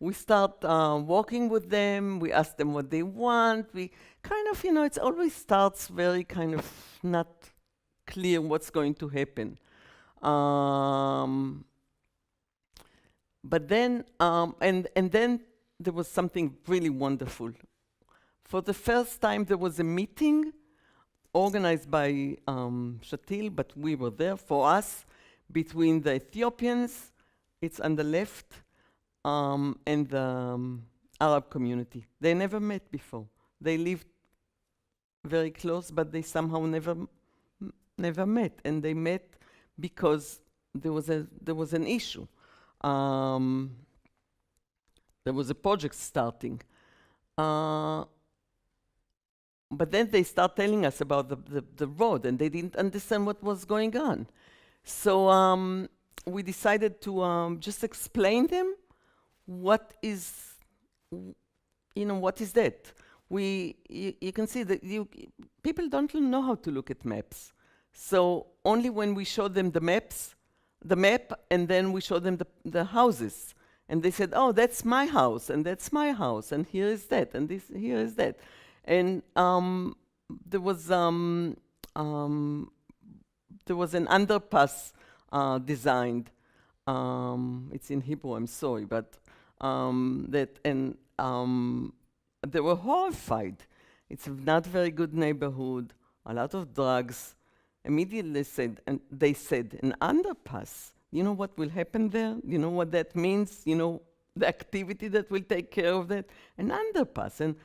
[SPEAKER 2] We start walking with them, we ask them what they want, we kind of, it always starts very kind of not clear what's going to happen. But then, and then there was something really wonderful. For the first time there was a meeting organized by Shatil, but we were there for us, between the Ethiopians, it's on the left, and the Arab community. They never met before. They lived very close, but they somehow never met. And they met because there was an issue. There was a project starting. But then they start telling us about the road, and they didn't understand what was going on. So we decided to just explain them what is that. You can see that people don't know how to look at maps. So only when we show them the map, and then we show them the houses, and they said, "Oh, that's my house, and that's my house, and here is that, and here is that," and there was an underpass designed. It's in Hebrew. I'm sorry, but they were horrified. It's not a very good neighborhood. A lot of drugs. Immediately they said, an underpass. You know what will happen there? You know what that means? You know the activity that will take care of that? An underpass. And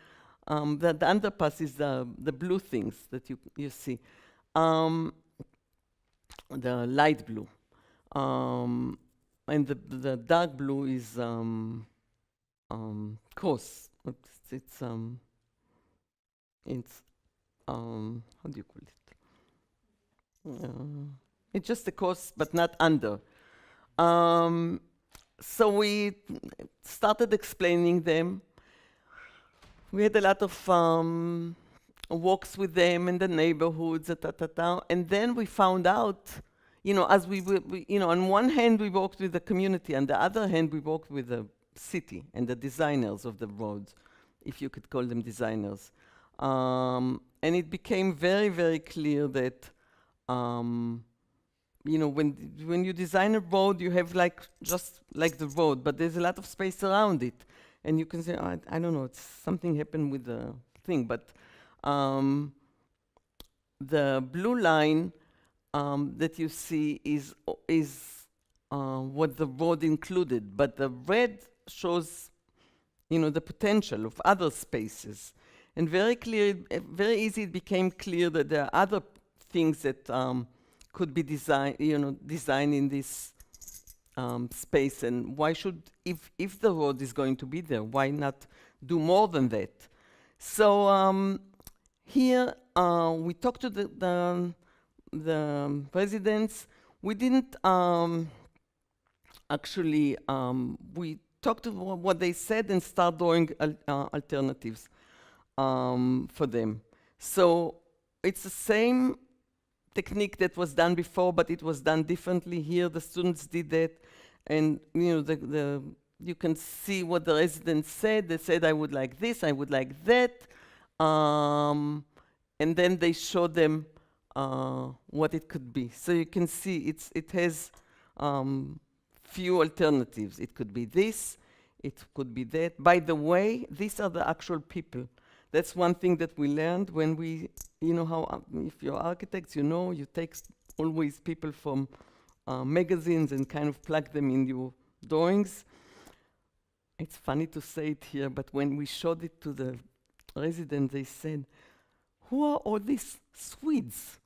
[SPEAKER 2] the underpass is the blue things that you see. The light blue. And the dark blue is coarse. It's how do you call it? It's just a course, but not under. So we started explaining them. We had a lot of walks with them in the neighborhoods, and then we found out, as we on one hand we worked with the community, on the other hand we worked with the city and the designers of the roads, if you could call them designers. And it became very, very clear that when you design a road, you have just like the road, but there's a lot of space around it, and you can say, oh, I don't know, something happened with the thing, but the blue line that you see is what the road included, but the red shows, the potential of other spaces, and very easy it became clear that there are other things that could be designed in this space, and why should, if the road is going to be there, why not do more than that. So here we talked to the residents. We didn't actually, we talked to what they said and start drawing alternatives for them. So it's the same technique that was done before, but it was done differently. Here the students did that, and you know, you can see what the residents said. They said, I would like this, I would like that. And then they showed them what it could be. So you can see it has few alternatives. It could be this, it could be that. By the way, these are the actual people. That's one thing that we learned when we, you know how, if you're architects, you know, you take always people from magazines and kind of plug them in your drawings. It's funny to say it here, but when we showed it to the residents, they said, who are all these Swedes?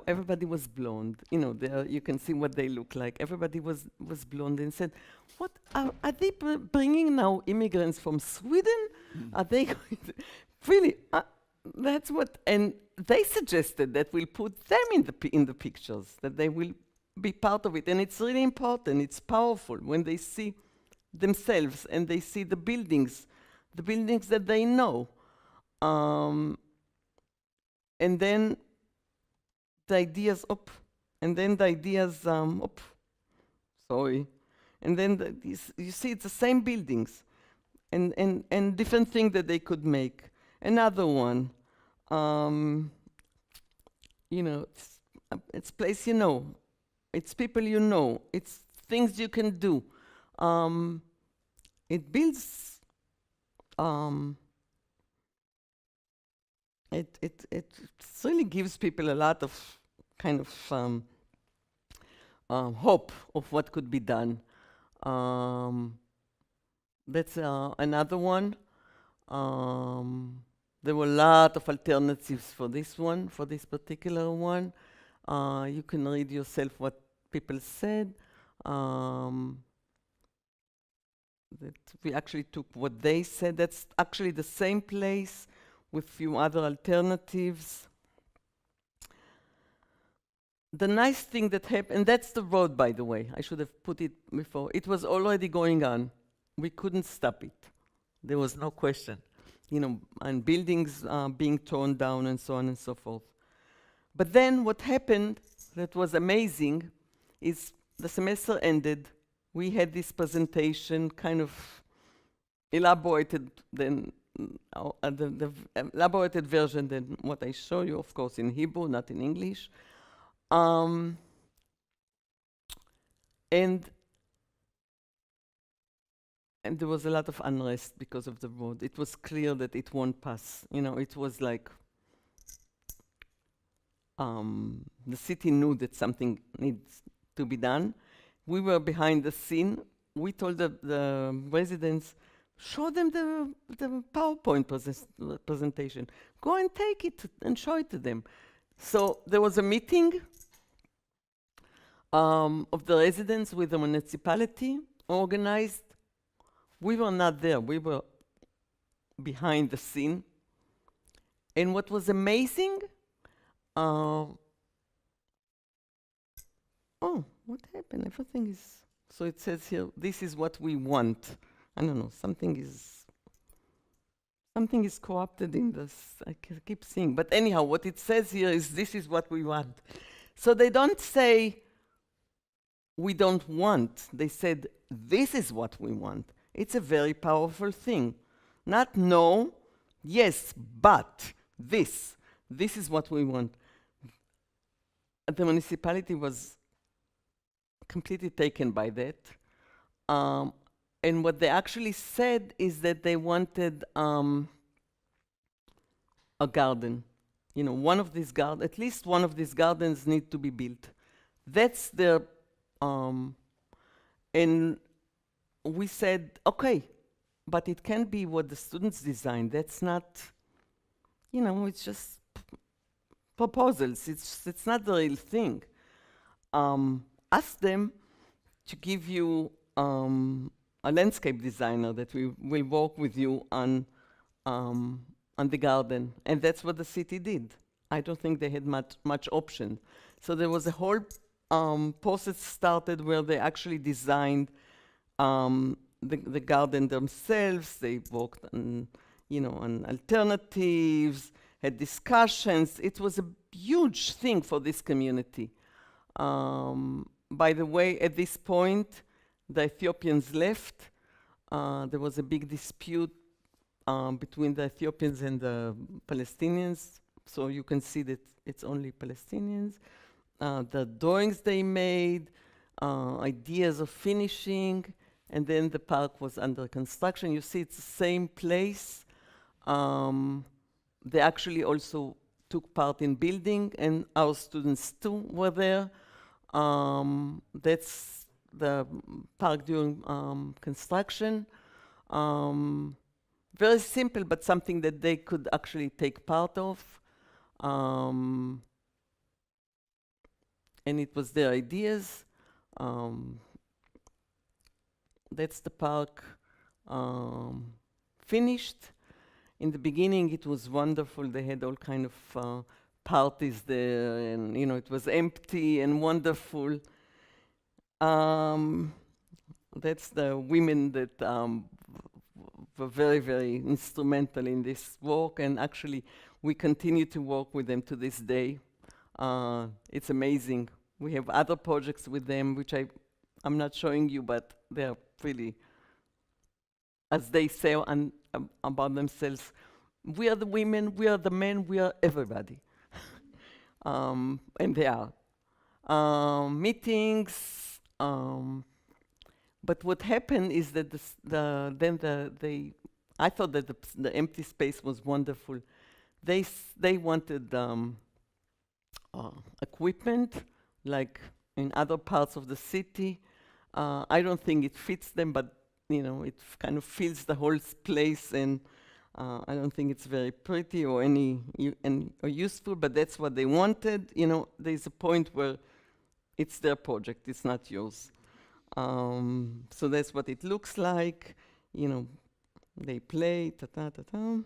[SPEAKER 2] Everybody was blonde. You know, you can see what they look like. Everybody was blonde, and said, what, are they bringing now immigrants from Sweden? Are they going to, really, that's what, and they suggested that we'll put them in the pictures, that they will be part of it. And it's really important, it's powerful when they see themselves and they see the buildings that they know. And then the ideas up, and then the ideas up, sorry. And then you see it's the same buildings and different things that they could make. Another one, you know, it's place you know, it's people you know, it's things you can do. It builds, it really gives people a lot of kind of hope of what could be done. That's another one. There were a lot of alternatives for this one, for this particular one. You can read yourself what people said. That we actually took what they said. That's actually the same place with few other alternatives. The nice thing that happened, and that's the road, by the way. I should have put it before. It was already going on. We couldn't stop it. There was no question. You know, and buildings being torn down and so on and so forth. But then what happened that was amazing is the semester ended. We had this presentation, kind of elaborated than the elaborated version than what I show you, of course, in Hebrew, not in English. And there was a lot of unrest because of the road. It was clear that it won't pass. You know, it was like the city knew that something needs to be done. We were behind the scene. We told the residents, show them the PowerPoint presentation. Go and take it and show it to them. So there was a meeting of the residents with the municipality, organized. We were not there. We were behind the scene. And what was amazing, oh, what happened? Everything is, so it says here, this is what we want. I don't know, something is co-opted in this, I keep seeing. But anyhow, what it says here is this is what we want. So they don't say, we don't want. They said, this is what we want. It's a very powerful thing. Not no, yes, but this is what we want. The municipality was completely taken by that. And what they actually said is that they wanted a garden. You know, one of these gardens, at least one of these gardens need to be built. That's their, and we said, okay, but it can be what the students design. That's not, you know, it's just proposals. It's not the real thing. Ask them to give you a landscape designer that will work with you on the garden, and that's what the city did. I don't think they had much option. So there was a whole process started where they actually designed the garden themselves. They worked on, on alternatives, had discussions. It was a huge thing for this community. By the way, at this point, the Ethiopians left. There was a big dispute between the Ethiopians and the Palestinians. So you can see that it's only Palestinians. The drawings they made, ideas of finishing, and then the park was under construction. You see it's the same place. They actually also took part in building, and our students too were there. That's the park during construction. Very simple, but something that they could actually take part of. And it was their ideas. That's the park finished. In the beginning, it was wonderful. They had all kind of parties there, and it was empty and wonderful. That's the women that were very, very instrumental in this work, and actually we continue to work with them to this day. It's amazing. We have other projects with them, which I'm not showing you, but they're really, as they say about themselves, we are the women, we are the men, we are everybody. And they are. Meetings, but what happened is that I thought that the empty space was wonderful. They wanted equipment, like in other parts of the city. I don't think it fits them, but it kind of fills the whole place, and I don't think it's very pretty or or useful. But that's what they wanted. There's a point where it's their project; it's not yours. So that's what it looks like. They play, ta-ta-ta-ta.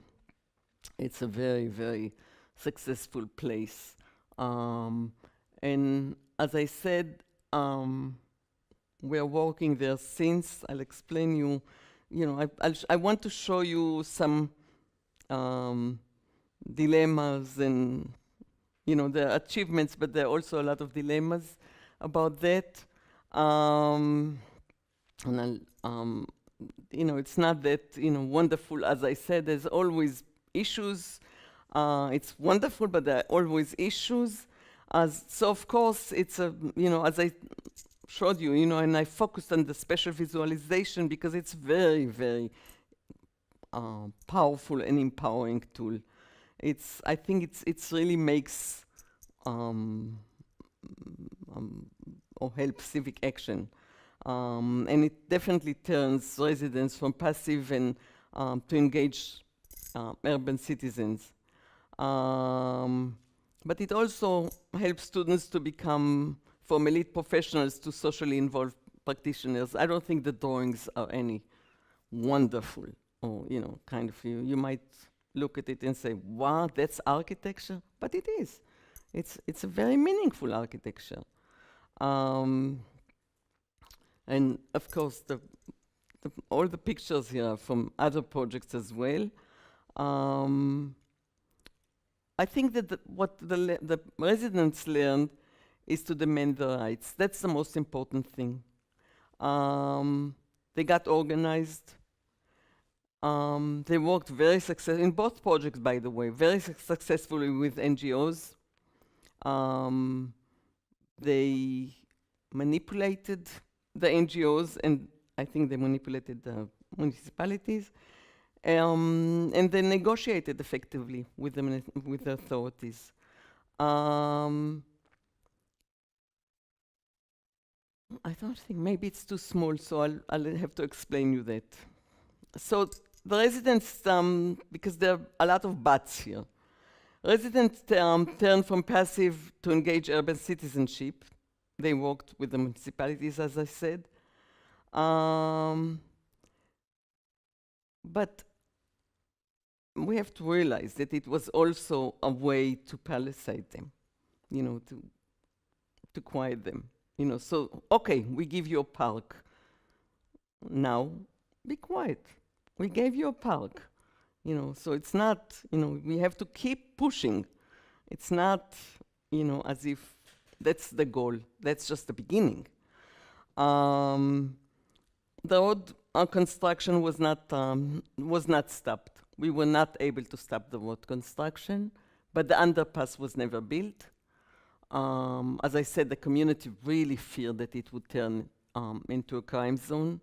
[SPEAKER 2] It's a very, very successful place. And as I said, we're working there since. I'll explain you. I want to show you some dilemmas and, the achievements, but there are also a lot of dilemmas about that. And I'll, it's not that, wonderful. As I said, there's always issues. It's wonderful, but there are always issues. So of course, it's as I showed you, and I focused on the spatial visualization because it's very, very powerful and empowering tool. I think it's really makes or helps civic action. And it definitely turns residents from passive and to engage urban citizens. But it also helps students to become from elite professionals to socially involved practitioners. I don't think the drawings are any wonderful, or kind of you might look at it and say, wow, that's architecture, but it is. It's a very meaningful architecture. And of course, all the pictures here are from other projects as well. I think that what the residents learned is to demand their rights. That's the most important thing. They got organized. They worked very successfully in both projects, by the way, very successfully with NGOs. They manipulated the NGOs, and I think they manipulated the municipalities. And they negotiated effectively with the authorities. I don't think, maybe it's too small, so I'll have to explain you that. So the residents, because there are a lot of buts here. Residents turned from passive to engage urban citizenship. They worked with the municipalities, as I said. But we have to realize that it was also a way to palisade them, to quiet them. So, okay, we give you a park. Now, be quiet. We gave you a park. So it's not, we have to keep pushing. It's not, as if that's the goal. That's just the beginning. The road construction was not stopped. We were not able to stop the road construction, but the underpass was never built. As I said, the community really feared that it would turn into a crime zone.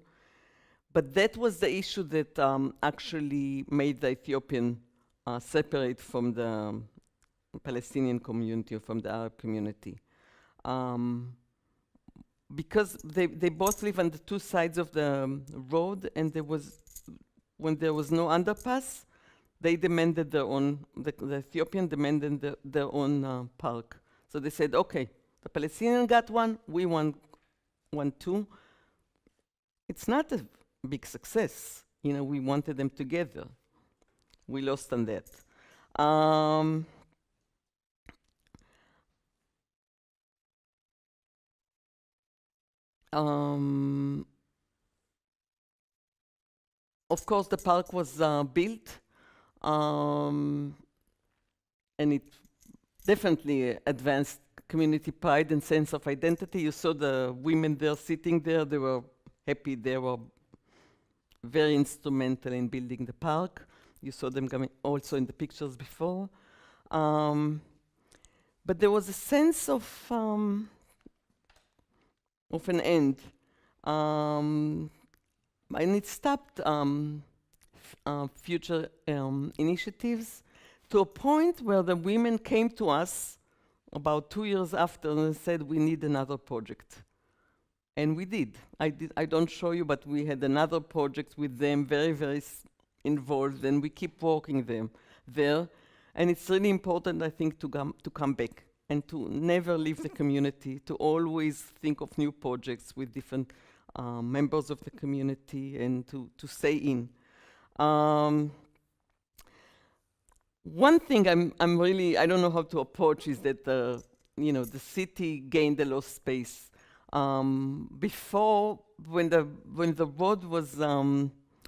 [SPEAKER 2] But that was the issue that actually made the Ethiopian separate from the Palestinian community or from the Arab community. Because they both live on the two sides of the road, and when there was no underpass, they demanded their own, the Ethiopian demanded their own park. So they said, okay, the Palestinian got one, we want one too. It's not a big success. We wanted them together. We lost on that. Of course, the park was built, and it definitely advanced community pride and sense of identity. You saw the women there sitting there. They were happy. They were very instrumental in building the park. You saw them coming also in the pictures before. But there was a sense of an end. And it stopped future initiatives to a point where the women came to us about 2 years after and said, we need another project. And we did. I don't show you, but we had another project with them, very, very involved, and we keep working them there. And it's really important, I think, to come back and to never leave the community, to always think of new projects with different members of the community and to stay in. One thing I'm really, I don't know how to approach is that the city gained a lot of space. Before, when the road was,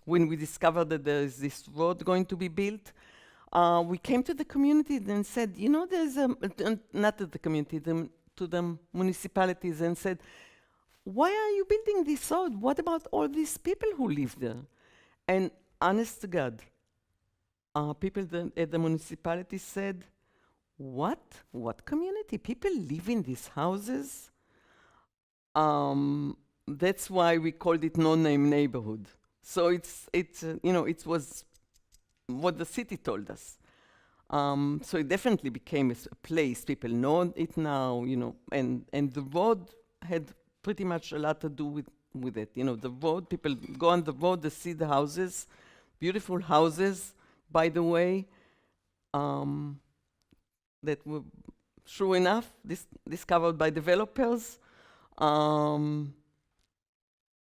[SPEAKER 2] when we discovered that there is this road going to be built, we came to the community and said, there's not to the community, to the municipalities, and said, why are you building this road? What about all these people who live there? And honest to God, people at the municipality said, what? What community? People live in these houses? That's why we called it no-name neighborhood. So it was what the city told us. So it definitely became a place. People know it now, and the road had pretty much a lot to do with it. The road, people go on the road, they see the houses, beautiful houses, by the way, that were, sure enough, discovered by developers, and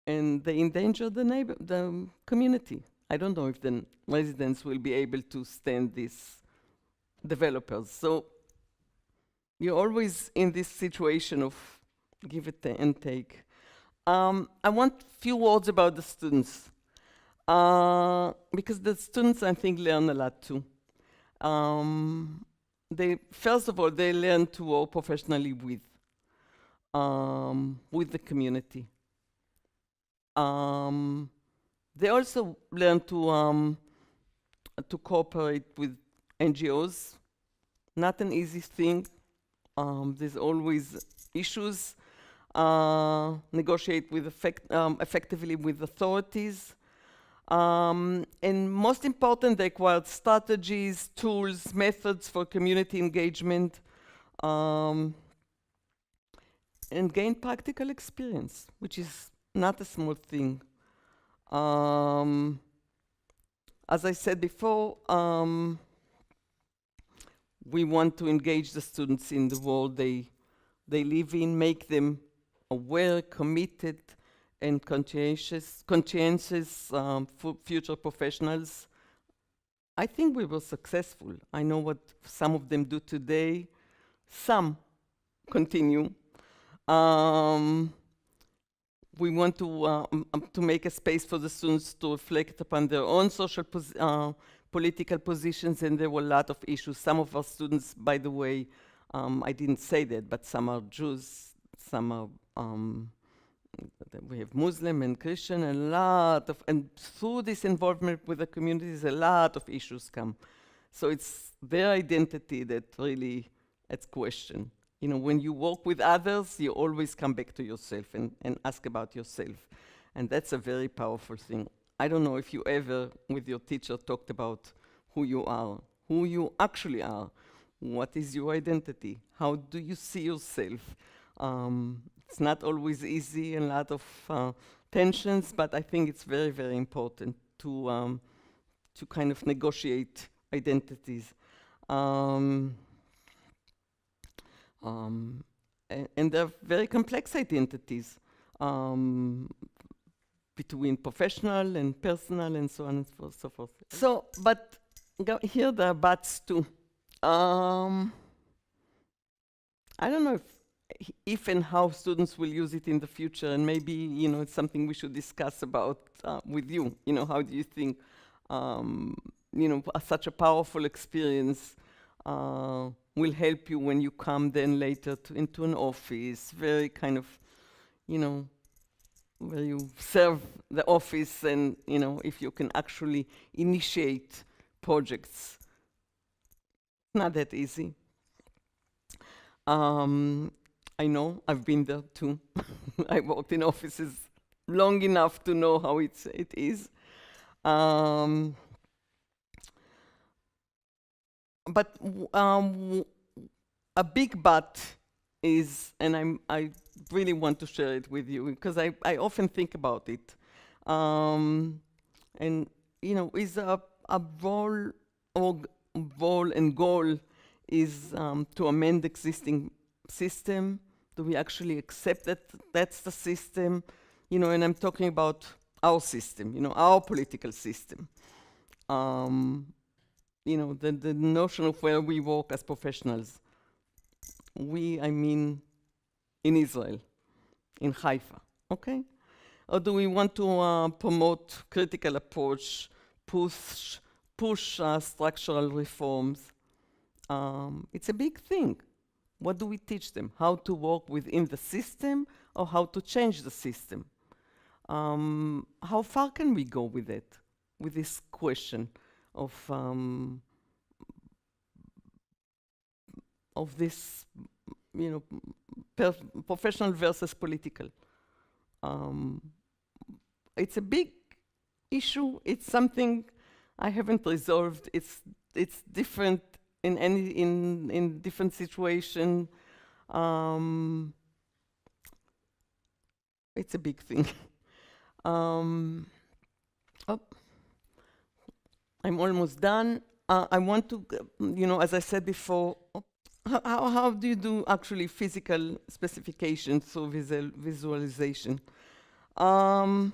[SPEAKER 2] they endanger the community. I don't know if the residents will be able to stand these developers. So you're always in this situation of give it and take. I want a few words about the students, because the students, I think, learn a lot too. First of all, they learn to work professionally with the community. They also learn to cooperate with NGOs. Not an easy thing. There's always issues. Negotiate with effectively with authorities. And most important, they acquired strategies, tools, methods for community engagement, and gain practical experience, which is not a small thing. As I said before, we want to engage the students in the world they live in, make them aware, committed, and conscientious future professionals, I think we were successful. I know what some of them do today. Some continue. We want to make a space for the students to reflect upon their own social political positions, and there were a lot of issues. Some of our students, by the way, I didn't say that, but some are Jews, some are we have Muslim and Christian, and through this involvement with the communities, a lot of issues come. So it's their identity that really at question. You know, when you work with others, you always come back to yourself and ask about yourself. And that's a very powerful thing. I don't know if you ever, with your teacher, talked about who you actually are. What is your identity? How do you see yourself? It's not always easy, and a lot of tensions, but I think it's very, very important to kind of negotiate identities. And they're very complex identities between professional and personal and so on and so forth. So, but here there are buts too. I don't know if and how students will use it in the future, and maybe, you know, it's something we should discuss about with you. You know, how do you think, you know, such a powerful experience will help you when you come then later into an office, very kind of, you know, where you serve the office, and, you know, if you can actually initiate projects. Not that easy. I know, I've been there too. I worked in offices long enough to know how it is. But a big but is, and I really want to share it with you, because I often think about it. And, you know, is a role and goal is to amend the existing system. Do we actually accept that that's the system? You know, and I'm talking about our system, you know, our political system. You know, the notion of where we work as professionals. I mean, in Israel, in Haifa, okay? Or do we want to promote critical approach, push structural reforms? It's a big thing. What do we teach them? How to work within the system, or how to change the system? How far can we go with it, with this question of this, you know, professional versus political? It's a big issue. It's something I haven't resolved. It's different in different situation. It's a big thing. I'm almost done. I want to, you know, as I said before, how do you do actually physical specification through visualization? The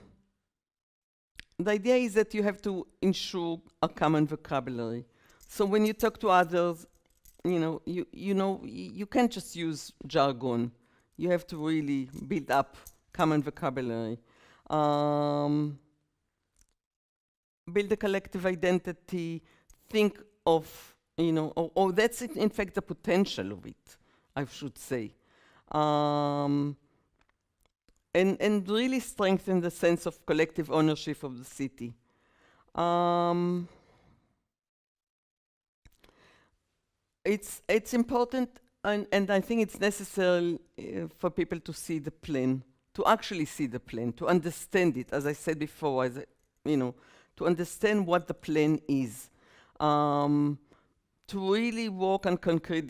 [SPEAKER 2] idea is that you have to ensure a common vocabulary. So when you talk to others, you know, you can't just use jargon. You have to really build up common vocabulary. Build a collective identity. Think of, you know, or that's in fact the potential of it, I should say. And really strengthen the sense of collective ownership of the city. It's important, and I think it's necessary for people to see the plan, to actually see the plan, to understand it, as I said before, you know, to understand what the plan is, to really work on concrete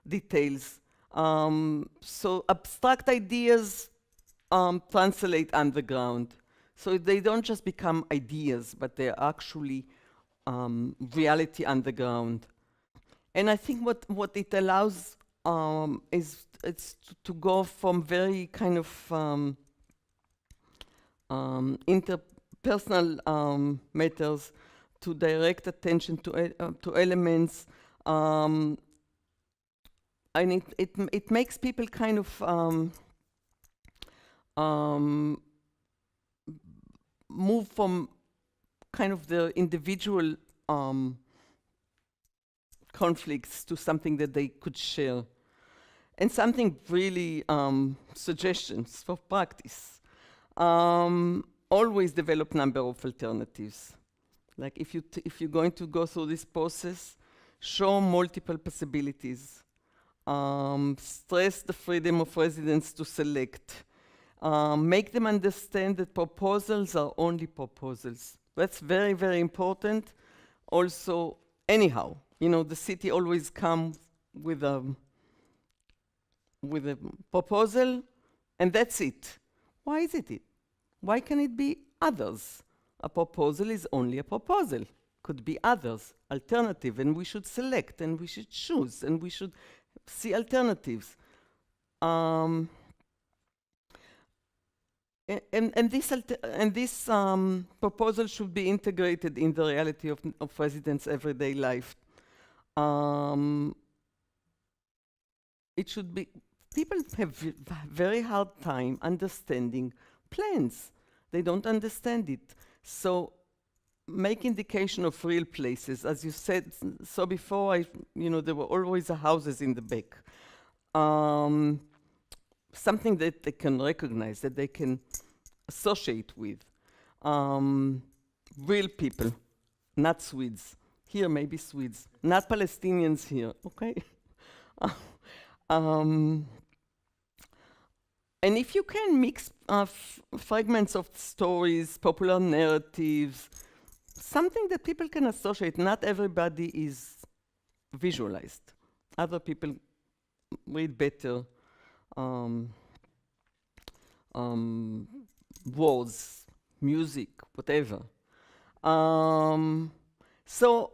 [SPEAKER 2] details. So abstract ideas translate underground. So they don't just become ideas, but they're actually reality underground. And I think what it allows is to go from very kind of interpersonal matters, to direct attention to elements, and it makes people kind of move from kind of the individual conflicts to something that they could share. And something really, suggestions for practice. Always develop number of alternatives. Like if you're going to go through this process, show multiple possibilities. Stress the freedom of residents to select. Make them understand that proposals are only proposals. That's very, very important. Also, anyhow, the city always comes with a proposal, and that's it. Why is it? Why can it be others? A proposal is only a proposal. Could be others, alternative, and we should select, and we should choose, and we should see alternatives. And this proposal should be integrated in the reality of residents' everyday life. It should be. People have very hard time understanding plans. They don't understand it. So make indication of real places. As you said, so before, there were always houses in the back. Something that they can recognize, that they can associate with. Real people, not Swedes. Here, maybe Swedes. Not Palestinians here, okay? And if you can mix fragments of stories, popular narratives, something that people can associate. Not everybody is visualized. Other people read better words, music, whatever. So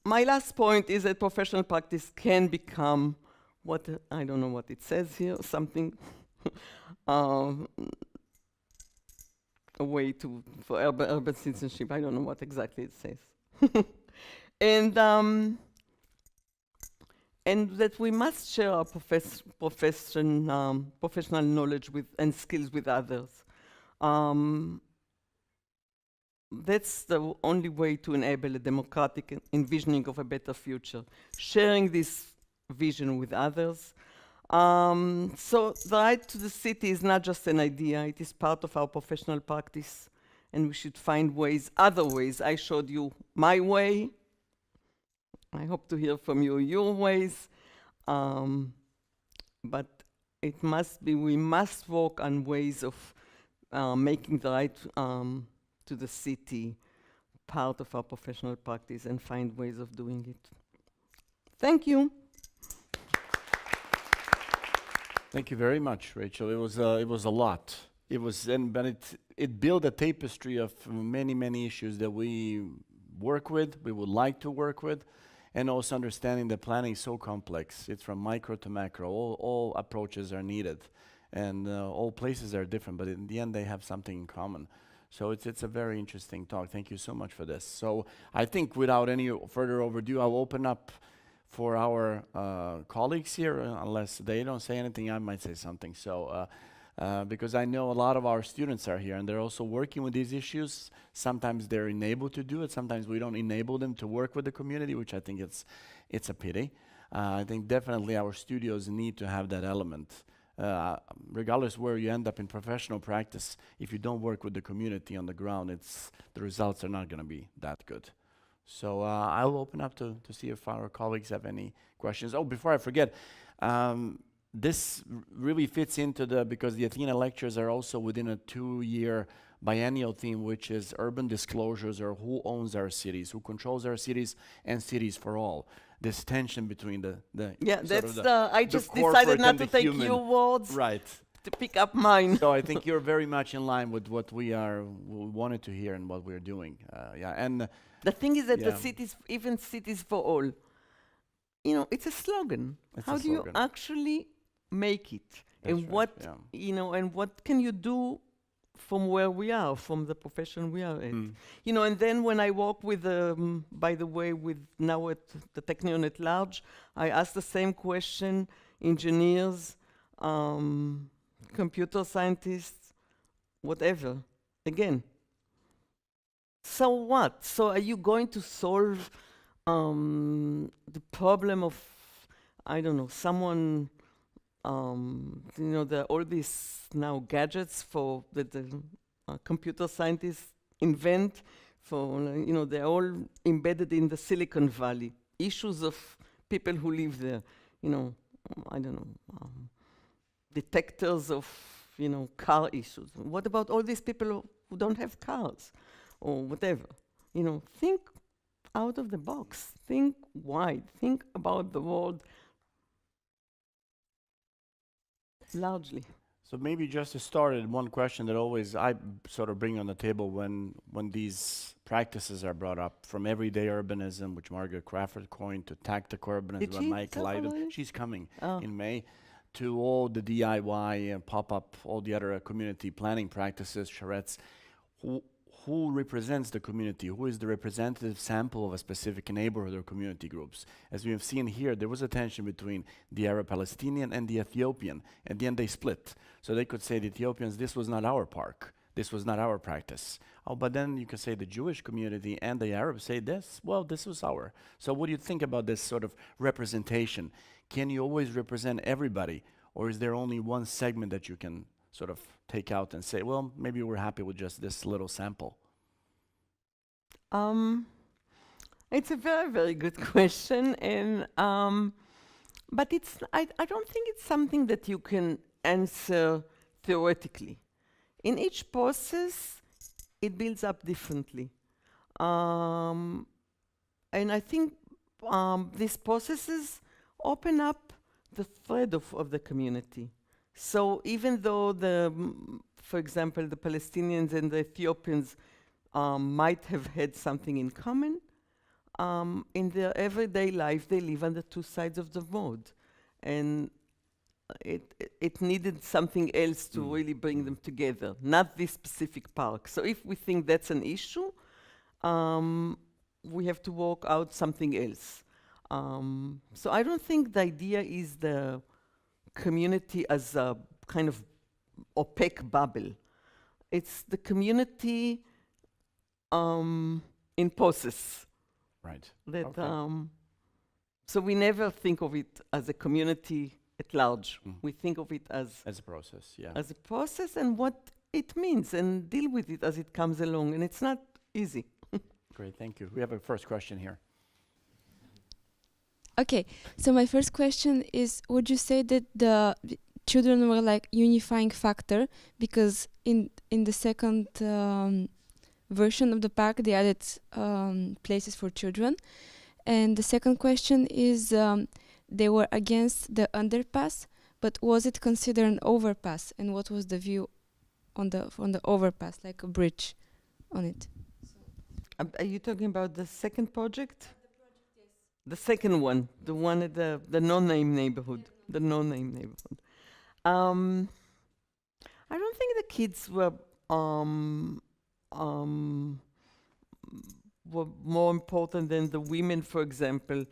[SPEAKER 2] my last point is that professional practice can become what, I don't know what it says here, something a way for urban citizenship. I don't know what exactly it says. And that we must share our professional knowledge and skills with others. That's the only way to enable a democratic envisioning of a better future. Sharing this vision with others. So the right to the city is not just an idea, it is part of our professional practice, and we should find other ways. I showed you my way. I hope to hear from you your ways. But we must work on ways of making the right to the city part of our professional practice and find ways of doing it. Thank you.
[SPEAKER 1] Thank you very much, Rachel. It was a lot. But it built a tapestry of many issues that we work with, we would like to work with, and also understanding that planning is so complex. It's from micro to macro. All approaches are needed, and all places are different, but in the end they have something in common. So it's a very interesting talk. Thank you so much for this. So I think without any further overdue, I'll open up for our colleagues here, unless they don't say anything, I might say something. So, because I know a lot of our students are here and they're also working with these issues. Sometimes they're enabled to do it. Sometimes we don't enable them to work with the community, which I think it's a pity. I think definitely our studios need to have that element. Regardless where you end up in professional practice, if you don't work with the community on the ground, the results are not going to be that good. So I'll open up to see if our colleagues have any questions. Oh, before I forget, this really fits into because the Athena lectures are also within a 2-year biennial theme, which is urban disclosures, or who owns our cities, who controls our cities, and cities for all. This tension between
[SPEAKER 2] I just decided not to take your words.
[SPEAKER 1] Right.
[SPEAKER 2] To pick up mine.
[SPEAKER 1] So I think you're very much in line with what we wanted to hear and what we're doing. And
[SPEAKER 2] the thing is that the cities, even cities for all, it's a slogan. How do you actually make it?
[SPEAKER 1] That's
[SPEAKER 2] and what can you do from where we are, from the profession we are at.
[SPEAKER 1] Mm.
[SPEAKER 2] You know, and then when I work with, by the way, with now at the Technion at large, I ask the same question, engineers, computer scientists, whatever. Again, so what? So are you going to solve the problem of, I don't know, someone, you know, there are all these now gadgets for that the computer scientists invent for, you know, they're all embedded in the Silicon Valley. Issues of people who live there, you know, I don't know, detectors of, you know, car issues. What about all these people who don't have cars or whatever? You know, think out of the box, think wide, think about the world largely.
[SPEAKER 1] So maybe just to start, one question that always I sort of bring on the table when these practices are brought up, from everyday urbanism, which Margaret Crawford coined, to tactical urbanism,
[SPEAKER 2] Did
[SPEAKER 1] by
[SPEAKER 2] she
[SPEAKER 1] Mike
[SPEAKER 2] talk
[SPEAKER 1] Lydon.
[SPEAKER 2] about it?
[SPEAKER 1] She's coming
[SPEAKER 2] Oh.
[SPEAKER 1] in May, to all the DIY and pop-up, all the other community planning practices, charrettes. Who represents the community? Who is the representative sample of a specific neighborhood or community groups? As we have seen here, there was a tension between the Arab Palestinian and the Ethiopian. At the end, they split. So they could say, the Ethiopians, this was not our park. This was not our practice. Oh, but then you can say the Jewish community and the Arabs say this, well, this was our. So what do you think about this sort of representation? Can you always represent everybody? Or is there only one segment that you can sort of take out and say, well, maybe we're happy with just this little sample?
[SPEAKER 2] It's a very, very good question, and but I don't think it's something that you can answer theoretically. In each process, it builds up differently, and I think these processes open up the thread of the community. So even though for example, the Palestinians and the Ethiopians might have had something in common, in their everyday life, they live on the two sides of the road. And it needed something else to really bring them together, not this specific park. So if we think that's an issue, we have to work out something else. So I don't think the idea is the community as a kind of opaque bubble. It's the community in process.
[SPEAKER 1] Right.
[SPEAKER 2] That
[SPEAKER 1] Okay.
[SPEAKER 2] so we never think of it as a community at large. We think of it as
[SPEAKER 1] As a process, yeah.
[SPEAKER 2] a process and what it means, and deal with it as it comes along. And it's not easy.
[SPEAKER 1] Great, thank you. We have a first question here.
[SPEAKER 3] Okay, so my first question is, would you say that the children were like unifying factor, because in the second version of the park they added places for children? And the second question is, they were against the underpass, but was it considered an overpass, and what was the view on the overpass, like a bridge on it?
[SPEAKER 2] Are you talking about the second project? The second one, the one at the no-name neighborhood, the no-name neighborhood. I don't think the kids were more important than the women, for example.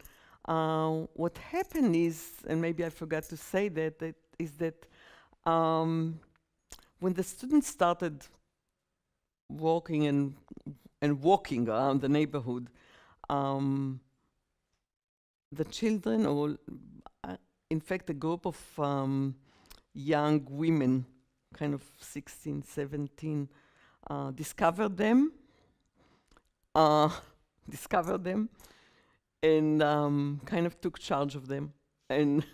[SPEAKER 2] What happened is, and maybe I forgot to say that is that when the students started walking and walking around the neighborhood, the children, or in fact a group of young women, kind of 16, 17, discovered them, and kind of took charge of them. And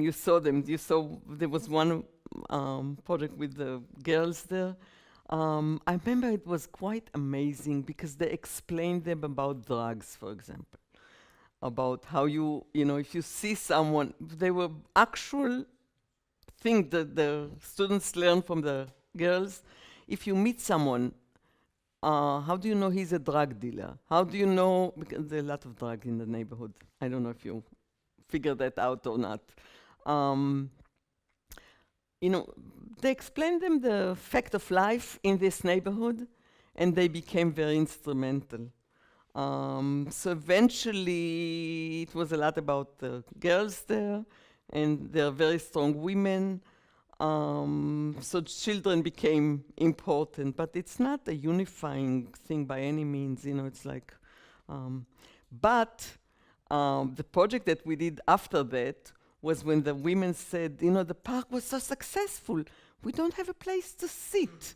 [SPEAKER 2] you saw them. You saw there was one project with the girls there. I remember it was quite amazing because they explained them about drugs, for example, about how if you see someone, they were actual things that the students learn from the girls. If you meet someone, how do you know he's a drug dealer? How do you know, because there are a lot of drugs in the neighborhood. I don't know if you figure that out or not. they explained them the fact of life in this neighborhood, and they became very instrumental. So eventually, it was a lot about the girls there, and they're very strong women. So children became important, but it's not a unifying thing by any means. You know, it's like, but the project that we did after that was when the women said, you know, the park was so successful, we don't have a place to sit.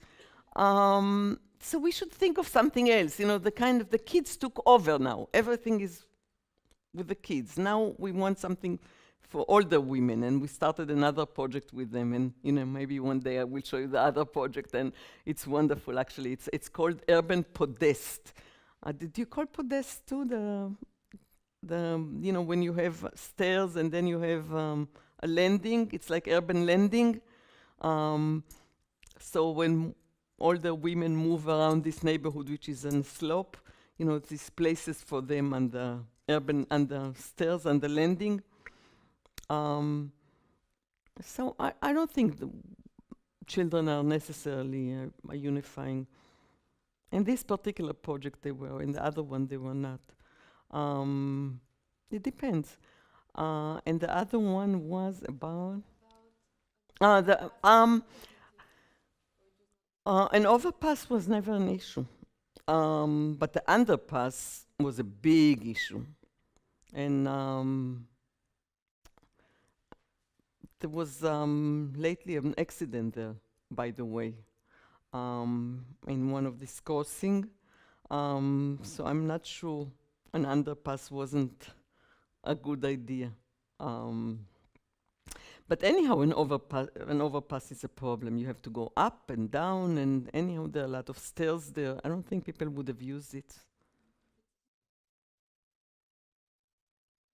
[SPEAKER 2] So we should think of something else. You know, the kids took over now. Everything is with the kids. Now we want something for older women, and we started another project with them. And you know, maybe one day I will show you the other project, and it's wonderful. Actually, it's called Urban Podest. Did you call Podest too? The you know, when you have stairs and then you have a landing, it's like urban landing. So when older women move around this neighborhood, which is on a slope, you know, these places for them on the the stairs and the landing. So I don't think the children are necessarily a unifying. In this particular project they were, in the other one they were not. It depends. And the other one was about an overpass was never an issue, but the underpass was a big issue, and there was lately an accident there, by the way, in one of these crossing. So I'm not sure an underpass wasn't a good idea. But anyhow, an overpass is a problem. You have to go up and down, and anyhow, there are a lot of stairs there. I don't think people would have used it.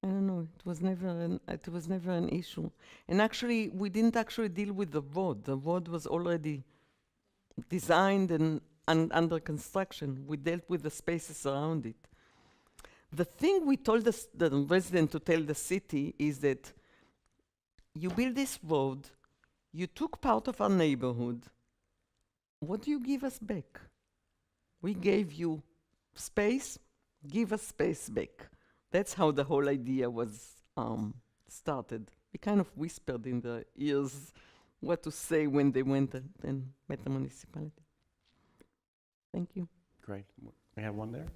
[SPEAKER 2] I don't know. It was never an issue. And actually, we didn't actually deal with the road. The road was already designed and under construction. We dealt with the spaces around it. The thing we told the resident to tell the city is that you build this road, you took part of our neighborhood, what do you give us back? We gave you space, give us space back. That's how the whole idea was started. We kind of whispered in their ears what to say when they went and met the municipality. Thank you.
[SPEAKER 1] Great. We have one there.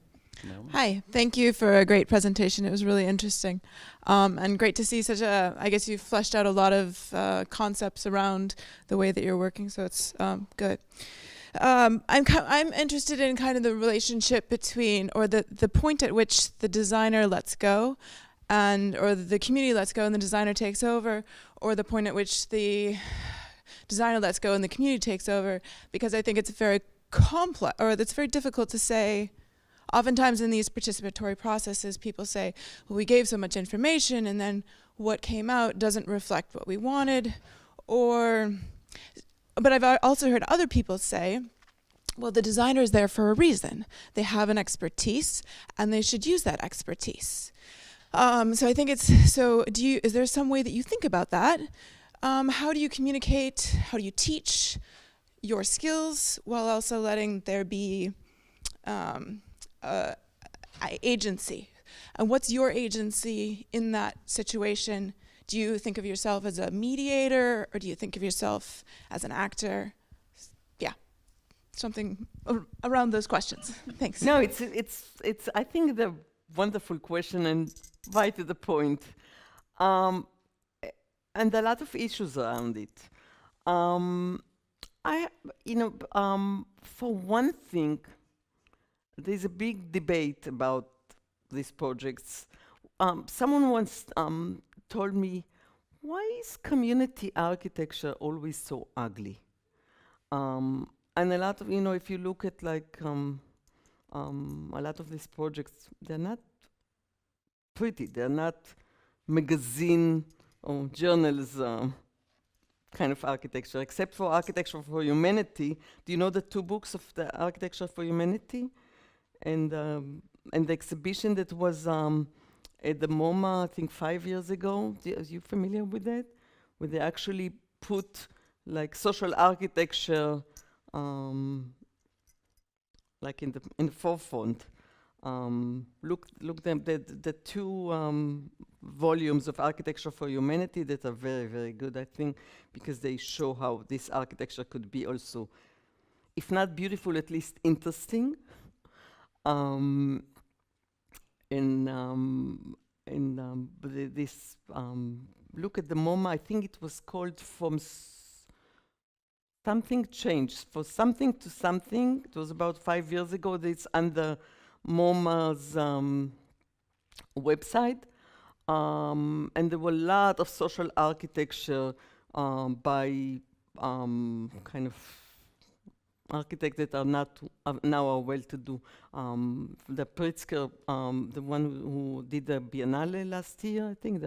[SPEAKER 1] Marilyn?
[SPEAKER 4] Hi, thank you for a great presentation. It was really interesting. And great to see I guess you've fleshed out a lot of concepts around the way that you're working, so it's good. I'm interested in kind of the relationship between, or the point at which the designer lets go, or the community lets go and the designer takes over, or the point at which the designer lets go and the community takes over, because I think it's very complex, or it's very difficult to say. Oftentimes in these participatory processes, people say, well, we gave so much information and then what came out doesn't reflect what we wanted. But I've also heard other people say, well, the designer is there for a reason. They have an expertise and they should use that expertise. So I think is there some way that you think about that? How do you communicate? How do you teach your skills while also letting there be agency? And what's your agency in that situation? Do you think of yourself as a mediator, or do you think of yourself as an actor? Yeah, something around those questions. Thanks.
[SPEAKER 2] No, it's I think the wonderful question and right to the point, and a lot of issues around it. For one thing, there's a big debate about these projects. Someone once told me, why is community architecture always so ugly? And a lot of, if you look at like a lot of these projects, they're not pretty. They're not magazine or journals kind of architecture, except for Architecture for Humanity. Do you know the two books of the Architecture for Humanity? And the exhibition that was at the MoMA, I think 5 years ago. Are you familiar with that? Where they actually put like social architecture, like in the forefront. Look them the two volumes of Architecture for Humanity that are very, very good, I think, because they show how this architecture could be also, if not beautiful, at least interesting. Look at the MoMA. I think it was called from something changed for something to something. It was about 5 years ago. It's under MoMA's website, and there were a lot of social architecture by kind of architects that are not now are well-to-do. The Pritzker, the one who did the Biennale last year, I think,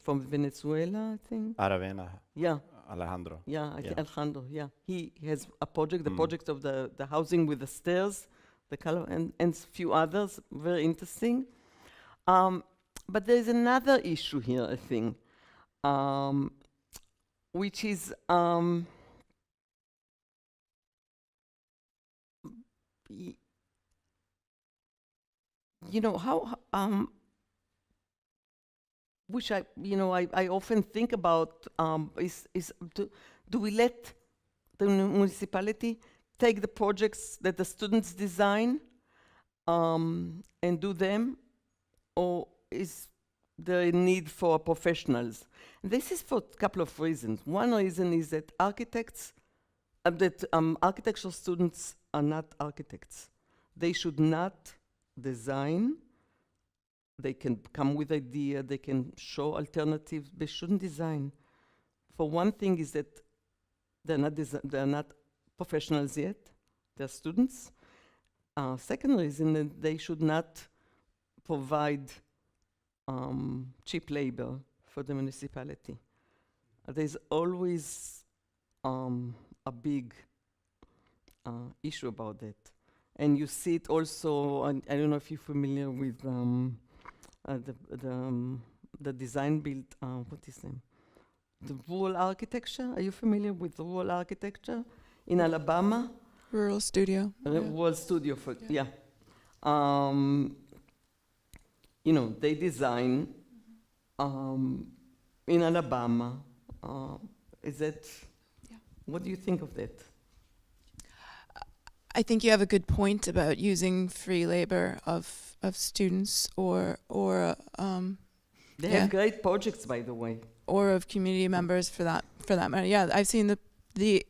[SPEAKER 2] from Venezuela, I think.
[SPEAKER 1] Aravena.
[SPEAKER 2] Yeah.
[SPEAKER 1] Alejandro.
[SPEAKER 2] Yeah, I think
[SPEAKER 1] Yeah.
[SPEAKER 2] Alejandro, yeah. He has a project, the project of the housing with the stairs, the color, and few others, very interesting. But there's another issue here, I think, which is you know, how which I often think about is do we let the municipality take the projects that the students design and do them, or is there a need for professionals? And this is for a couple of reasons. One reason is that architectural students are not architects. They should not design. They can come with idea, they can show alternatives, they shouldn't design. For one thing is that they're not professionals yet, they're students. Second reason, that they should not provide cheap labor for the municipality. There's always a big issue about that. And you see it also, I don't know if you're familiar with the design build, what is it? The rural architecture. Are you familiar with the rural architecture in Alabama?
[SPEAKER 4] Rural studio.
[SPEAKER 2] Rural studio for yeah. They design in Alabama. Is that?
[SPEAKER 4] Yeah.
[SPEAKER 2] What do you think of that?
[SPEAKER 4] I think you have a good point about using free labor of students or
[SPEAKER 2] They
[SPEAKER 4] yeah.
[SPEAKER 2] have great projects, by the way.
[SPEAKER 4] Or of community members for that matter. Yeah, I've seen the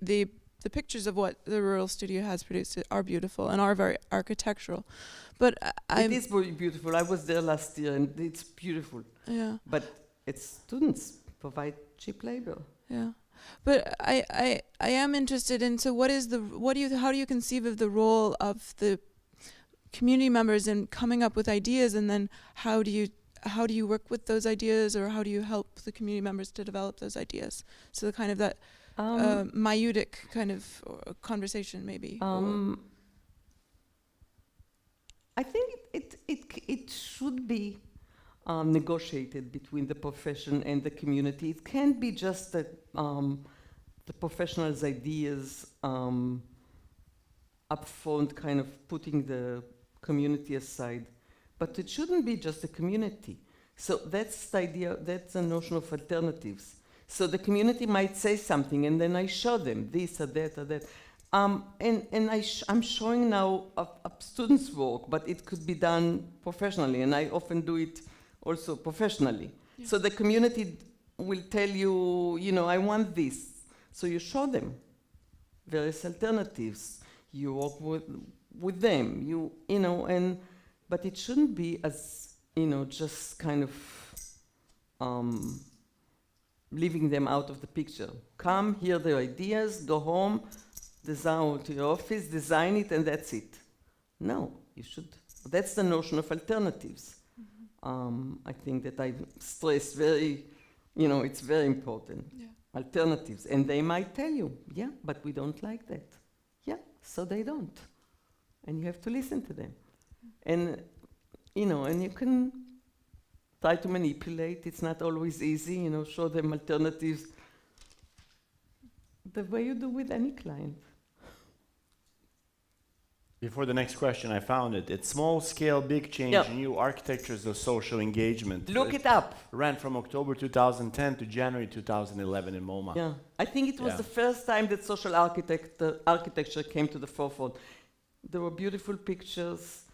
[SPEAKER 4] pictures of what the Rural Studio has produced are beautiful and are very architectural. But
[SPEAKER 2] it is very beautiful. I was there last year and it's beautiful.
[SPEAKER 4] Yeah.
[SPEAKER 2] But it's students provide cheap labor.
[SPEAKER 4] Yeah. But I am interested in, so how do you conceive of the role of the community members in coming up with ideas, and then how do you work with those ideas, or how do you help the community members to develop those ideas? So the kind of that maieutic kind of conversation maybe.
[SPEAKER 2] I think it should be negotiated between the profession and the community. It can't be just that the professionals' ideas up front, kind of putting the community aside. But it shouldn't be just the community. So that's the idea, that's the notion of alternatives. So the community might say something, and then I show them this or that or that. And I'm showing now a student's work, but it could be done professionally, and I often do it also professionally. Yeah. So the community will tell you, I want this. So you show them various alternatives. You work with them, but it shouldn't be as, just kind of leaving them out of the picture. Come, hear their ideas, go home, design to your office, design it, and that's it. No, you should. That's the notion of alternatives. I think that I stress very, it's very important. Yeah. Alternatives. And they might tell you, yeah, but we don't like that. Yeah, so they don't. And you have to listen to them. And, and you can try to manipulate. It's not always easy, show them alternatives. the way you do with any client.
[SPEAKER 1] Before the next question, I found it. It's small scale, big change,
[SPEAKER 2] Yeah.
[SPEAKER 1] new architectures of social engagement.
[SPEAKER 2] Look it up.
[SPEAKER 1] Ran from October 2010 to January 2011 in MoMA.
[SPEAKER 2] Yeah, I think it was
[SPEAKER 1] Yeah.
[SPEAKER 2] the first time that social architecture came to the forefront. There were beautiful pictures,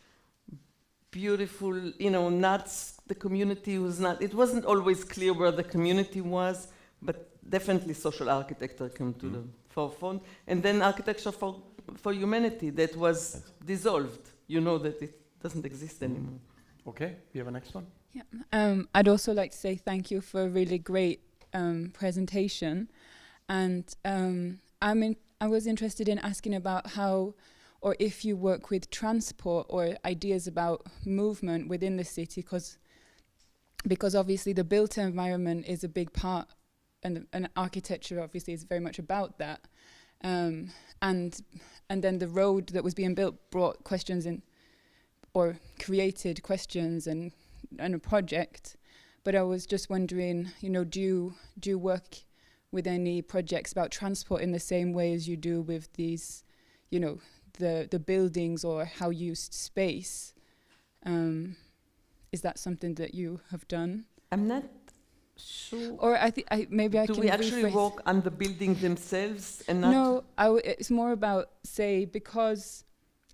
[SPEAKER 2] beautiful, the community was not, it wasn't always clear where the community was, but definitely social architecture came to the forefront. And then architecture for humanity that was dissolved. You know that it doesn't exist anymore.
[SPEAKER 1] Okay, you have a next one?
[SPEAKER 5] Yeah. I'd also like to say thank you for a really great presentation. And I was interested in asking about how or if you work with transport or ideas about movement within the city, because obviously the built environment is a big part, and architecture obviously is very much about that. And then the road that was being built brought questions in, or created questions and a project. But I was just wondering, do you work with any projects about transport in the same way as you do with these, the buildings or how used space? Is that something that you have done?
[SPEAKER 2] I'm not sure.
[SPEAKER 5] Or maybe I
[SPEAKER 2] Do
[SPEAKER 5] can
[SPEAKER 2] we actually
[SPEAKER 5] rephrase.
[SPEAKER 2] work on the buildings themselves and not?
[SPEAKER 5] No, it's more about, say, because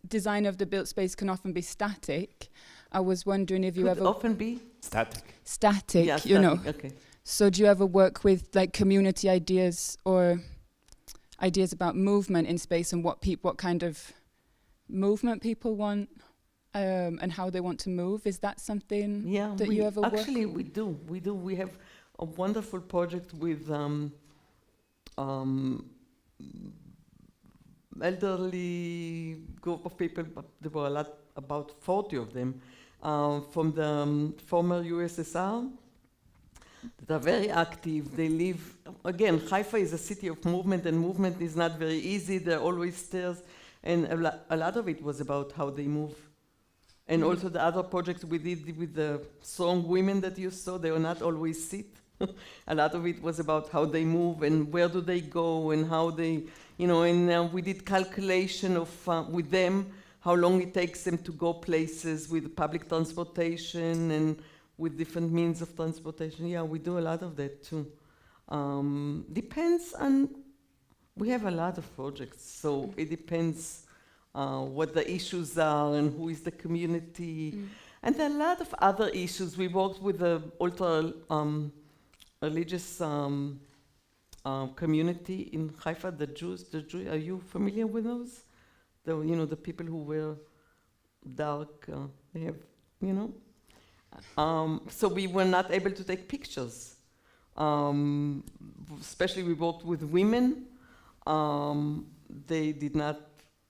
[SPEAKER 5] design of the built space can often be static. I was wondering if you
[SPEAKER 2] Could
[SPEAKER 5] ever
[SPEAKER 2] often be
[SPEAKER 5] static,
[SPEAKER 2] yeah, Okay.
[SPEAKER 5] So do you ever work with like community ideas or ideas about movement in space and what kind of movement people want and how they want to move? Is that something
[SPEAKER 2] Yeah,
[SPEAKER 5] that you ever work
[SPEAKER 2] actually
[SPEAKER 5] with?
[SPEAKER 2] we do. We have a wonderful project with elderly group of people. There were about 40 of them from the former USSR that are very active. They live, again, Haifa is a city of movement, and movement is not very easy. There are always stairs, and a lot of it was about how they move. And also the other projects we did with the strong women that you saw, they were not always sit. A lot of it was about how they move and where do they go and how they, and we did calculation of with them, how long it takes them to go places with public transportation and with different means of transportation. Yeah, we do a lot of that too. Depends on, we have a lot of projects, so it depends what the issues are and who is the community. And there are a lot of other issues. We worked with the ultra religious community in Haifa, the Jews. Are you familiar with those? The people who wear dark, they have, so we were not able to take pictures. Especially we worked with women. They did not,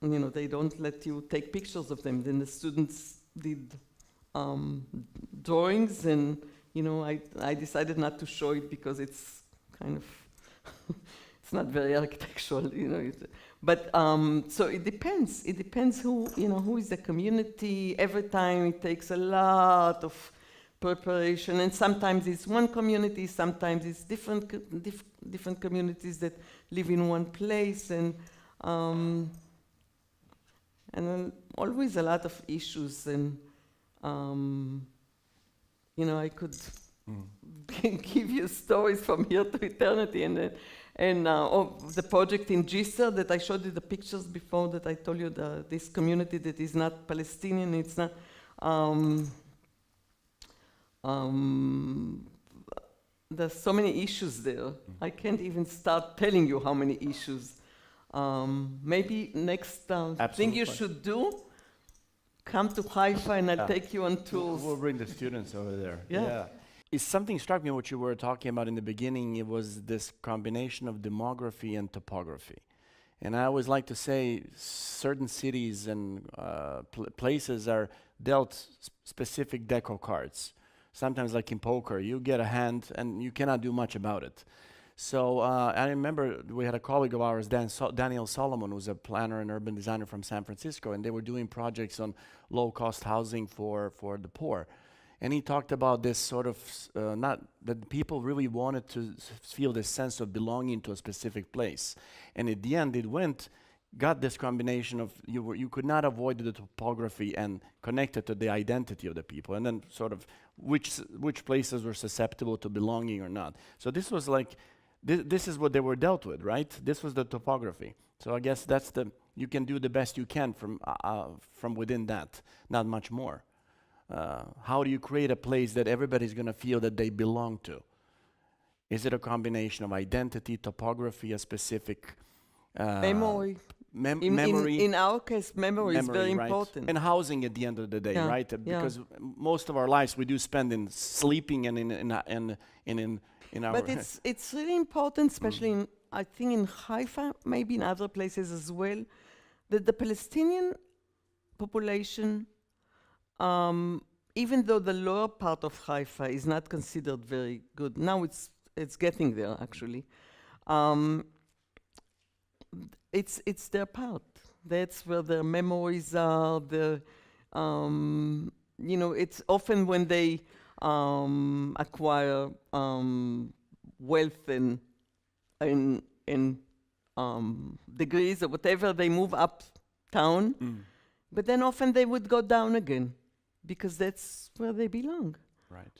[SPEAKER 2] they don't let you take pictures of them. Then the students did drawings, and I decided not to show it because it's kind of it's not very architectural, But so it depends. It depends who is the community. Every time it takes a lot of preparation, and sometimes it's one community, sometimes it's different communities that live in one place, and then always a lot of issues, and I could give you stories from here to eternity, and the project in Jisr that I showed you the pictures before, that I told you, this community that is not Palestinian, it's not. There's so many issues there. I can't even start telling you how many issues. Maybe next thing you should do, come to Haifa and I'll take you on tours.
[SPEAKER 1] We'll bring the students over there.
[SPEAKER 2] Yeah.
[SPEAKER 1] It's something struck me what you were talking about in the beginning. It was this combination of demography and topography. And I always like to say certain cities and places are dealt specific deco cards. Sometimes like in poker, you get a hand and you cannot do much about it. So I remember we had a colleague of ours, Daniel Solomon, who's a planner and urban designer from San Francisco, and they were doing projects on low-cost housing for the poor. And he talked about this sort of not that people really wanted to feel this sense of belonging to a specific place, and at the end it got this combination of you could not avoid the topography and connect it to the identity of the people, and then sort of which places were susceptible to belonging or not. So this was like this is what they were dealt with, right? This was the topography. So I guess you can do the best you can from within that, not much more. How do you create a place that everybody's going to feel that they belong to? Is it a combination of identity, topography, a specific
[SPEAKER 2] Memory.
[SPEAKER 1] memory?
[SPEAKER 2] In our case, memory is very
[SPEAKER 1] right?
[SPEAKER 2] important.
[SPEAKER 1] And housing at the end of the day,
[SPEAKER 2] Yeah,
[SPEAKER 1] right? Because most of our lives we do spend in sleeping and in our.
[SPEAKER 2] But it's really important, especially I think in Haifa, maybe in other places as well, that the Palestinian population, even though the lower part of Haifa is not considered very good, now it's getting there actually. It's their part. That's where their memories are. It's often when they acquire wealth and degrees or whatever, they move uptown. But then often they would go down again because that's where they belong.
[SPEAKER 1] Right.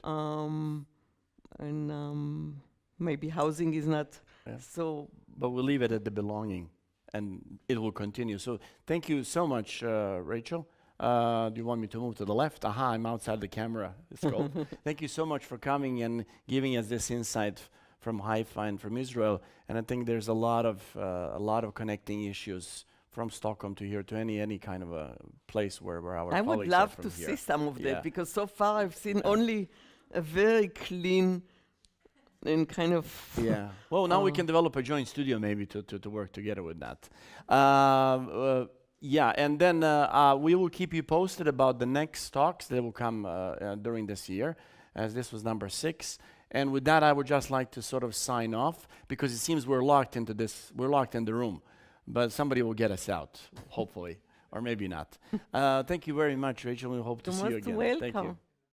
[SPEAKER 2] Maybe housing is not so.
[SPEAKER 1] But we'll leave it at the belonging, and it will continue. So thank you so much, Rachel. Do you want me to move to the left? Aha, I'm outside the camera. It's cool. Thank you so much for coming and giving us this insight from Haifa and from Israel. And I think there's a lot of connecting issues from Stockholm to here to any kind of a place where our
[SPEAKER 2] I
[SPEAKER 1] colleagues
[SPEAKER 2] would
[SPEAKER 1] are
[SPEAKER 2] love
[SPEAKER 1] from
[SPEAKER 2] to
[SPEAKER 1] here.
[SPEAKER 2] see some of
[SPEAKER 1] Yeah.
[SPEAKER 2] that because so far I've seen only a very clean and kind of.
[SPEAKER 1] Yeah. Well, now we can develop a joint studio maybe to work together with that. Yeah, and then we will keep you posted about the next talks that will come during this year, as this was number 6. And with that, I would just like to sort of sign off because it seems we're locked in the room, but somebody will get us out, hopefully, or maybe not. Thank you very much, Rachel. We hope to see you
[SPEAKER 2] Most
[SPEAKER 1] again. Thank you.
[SPEAKER 2] welcome.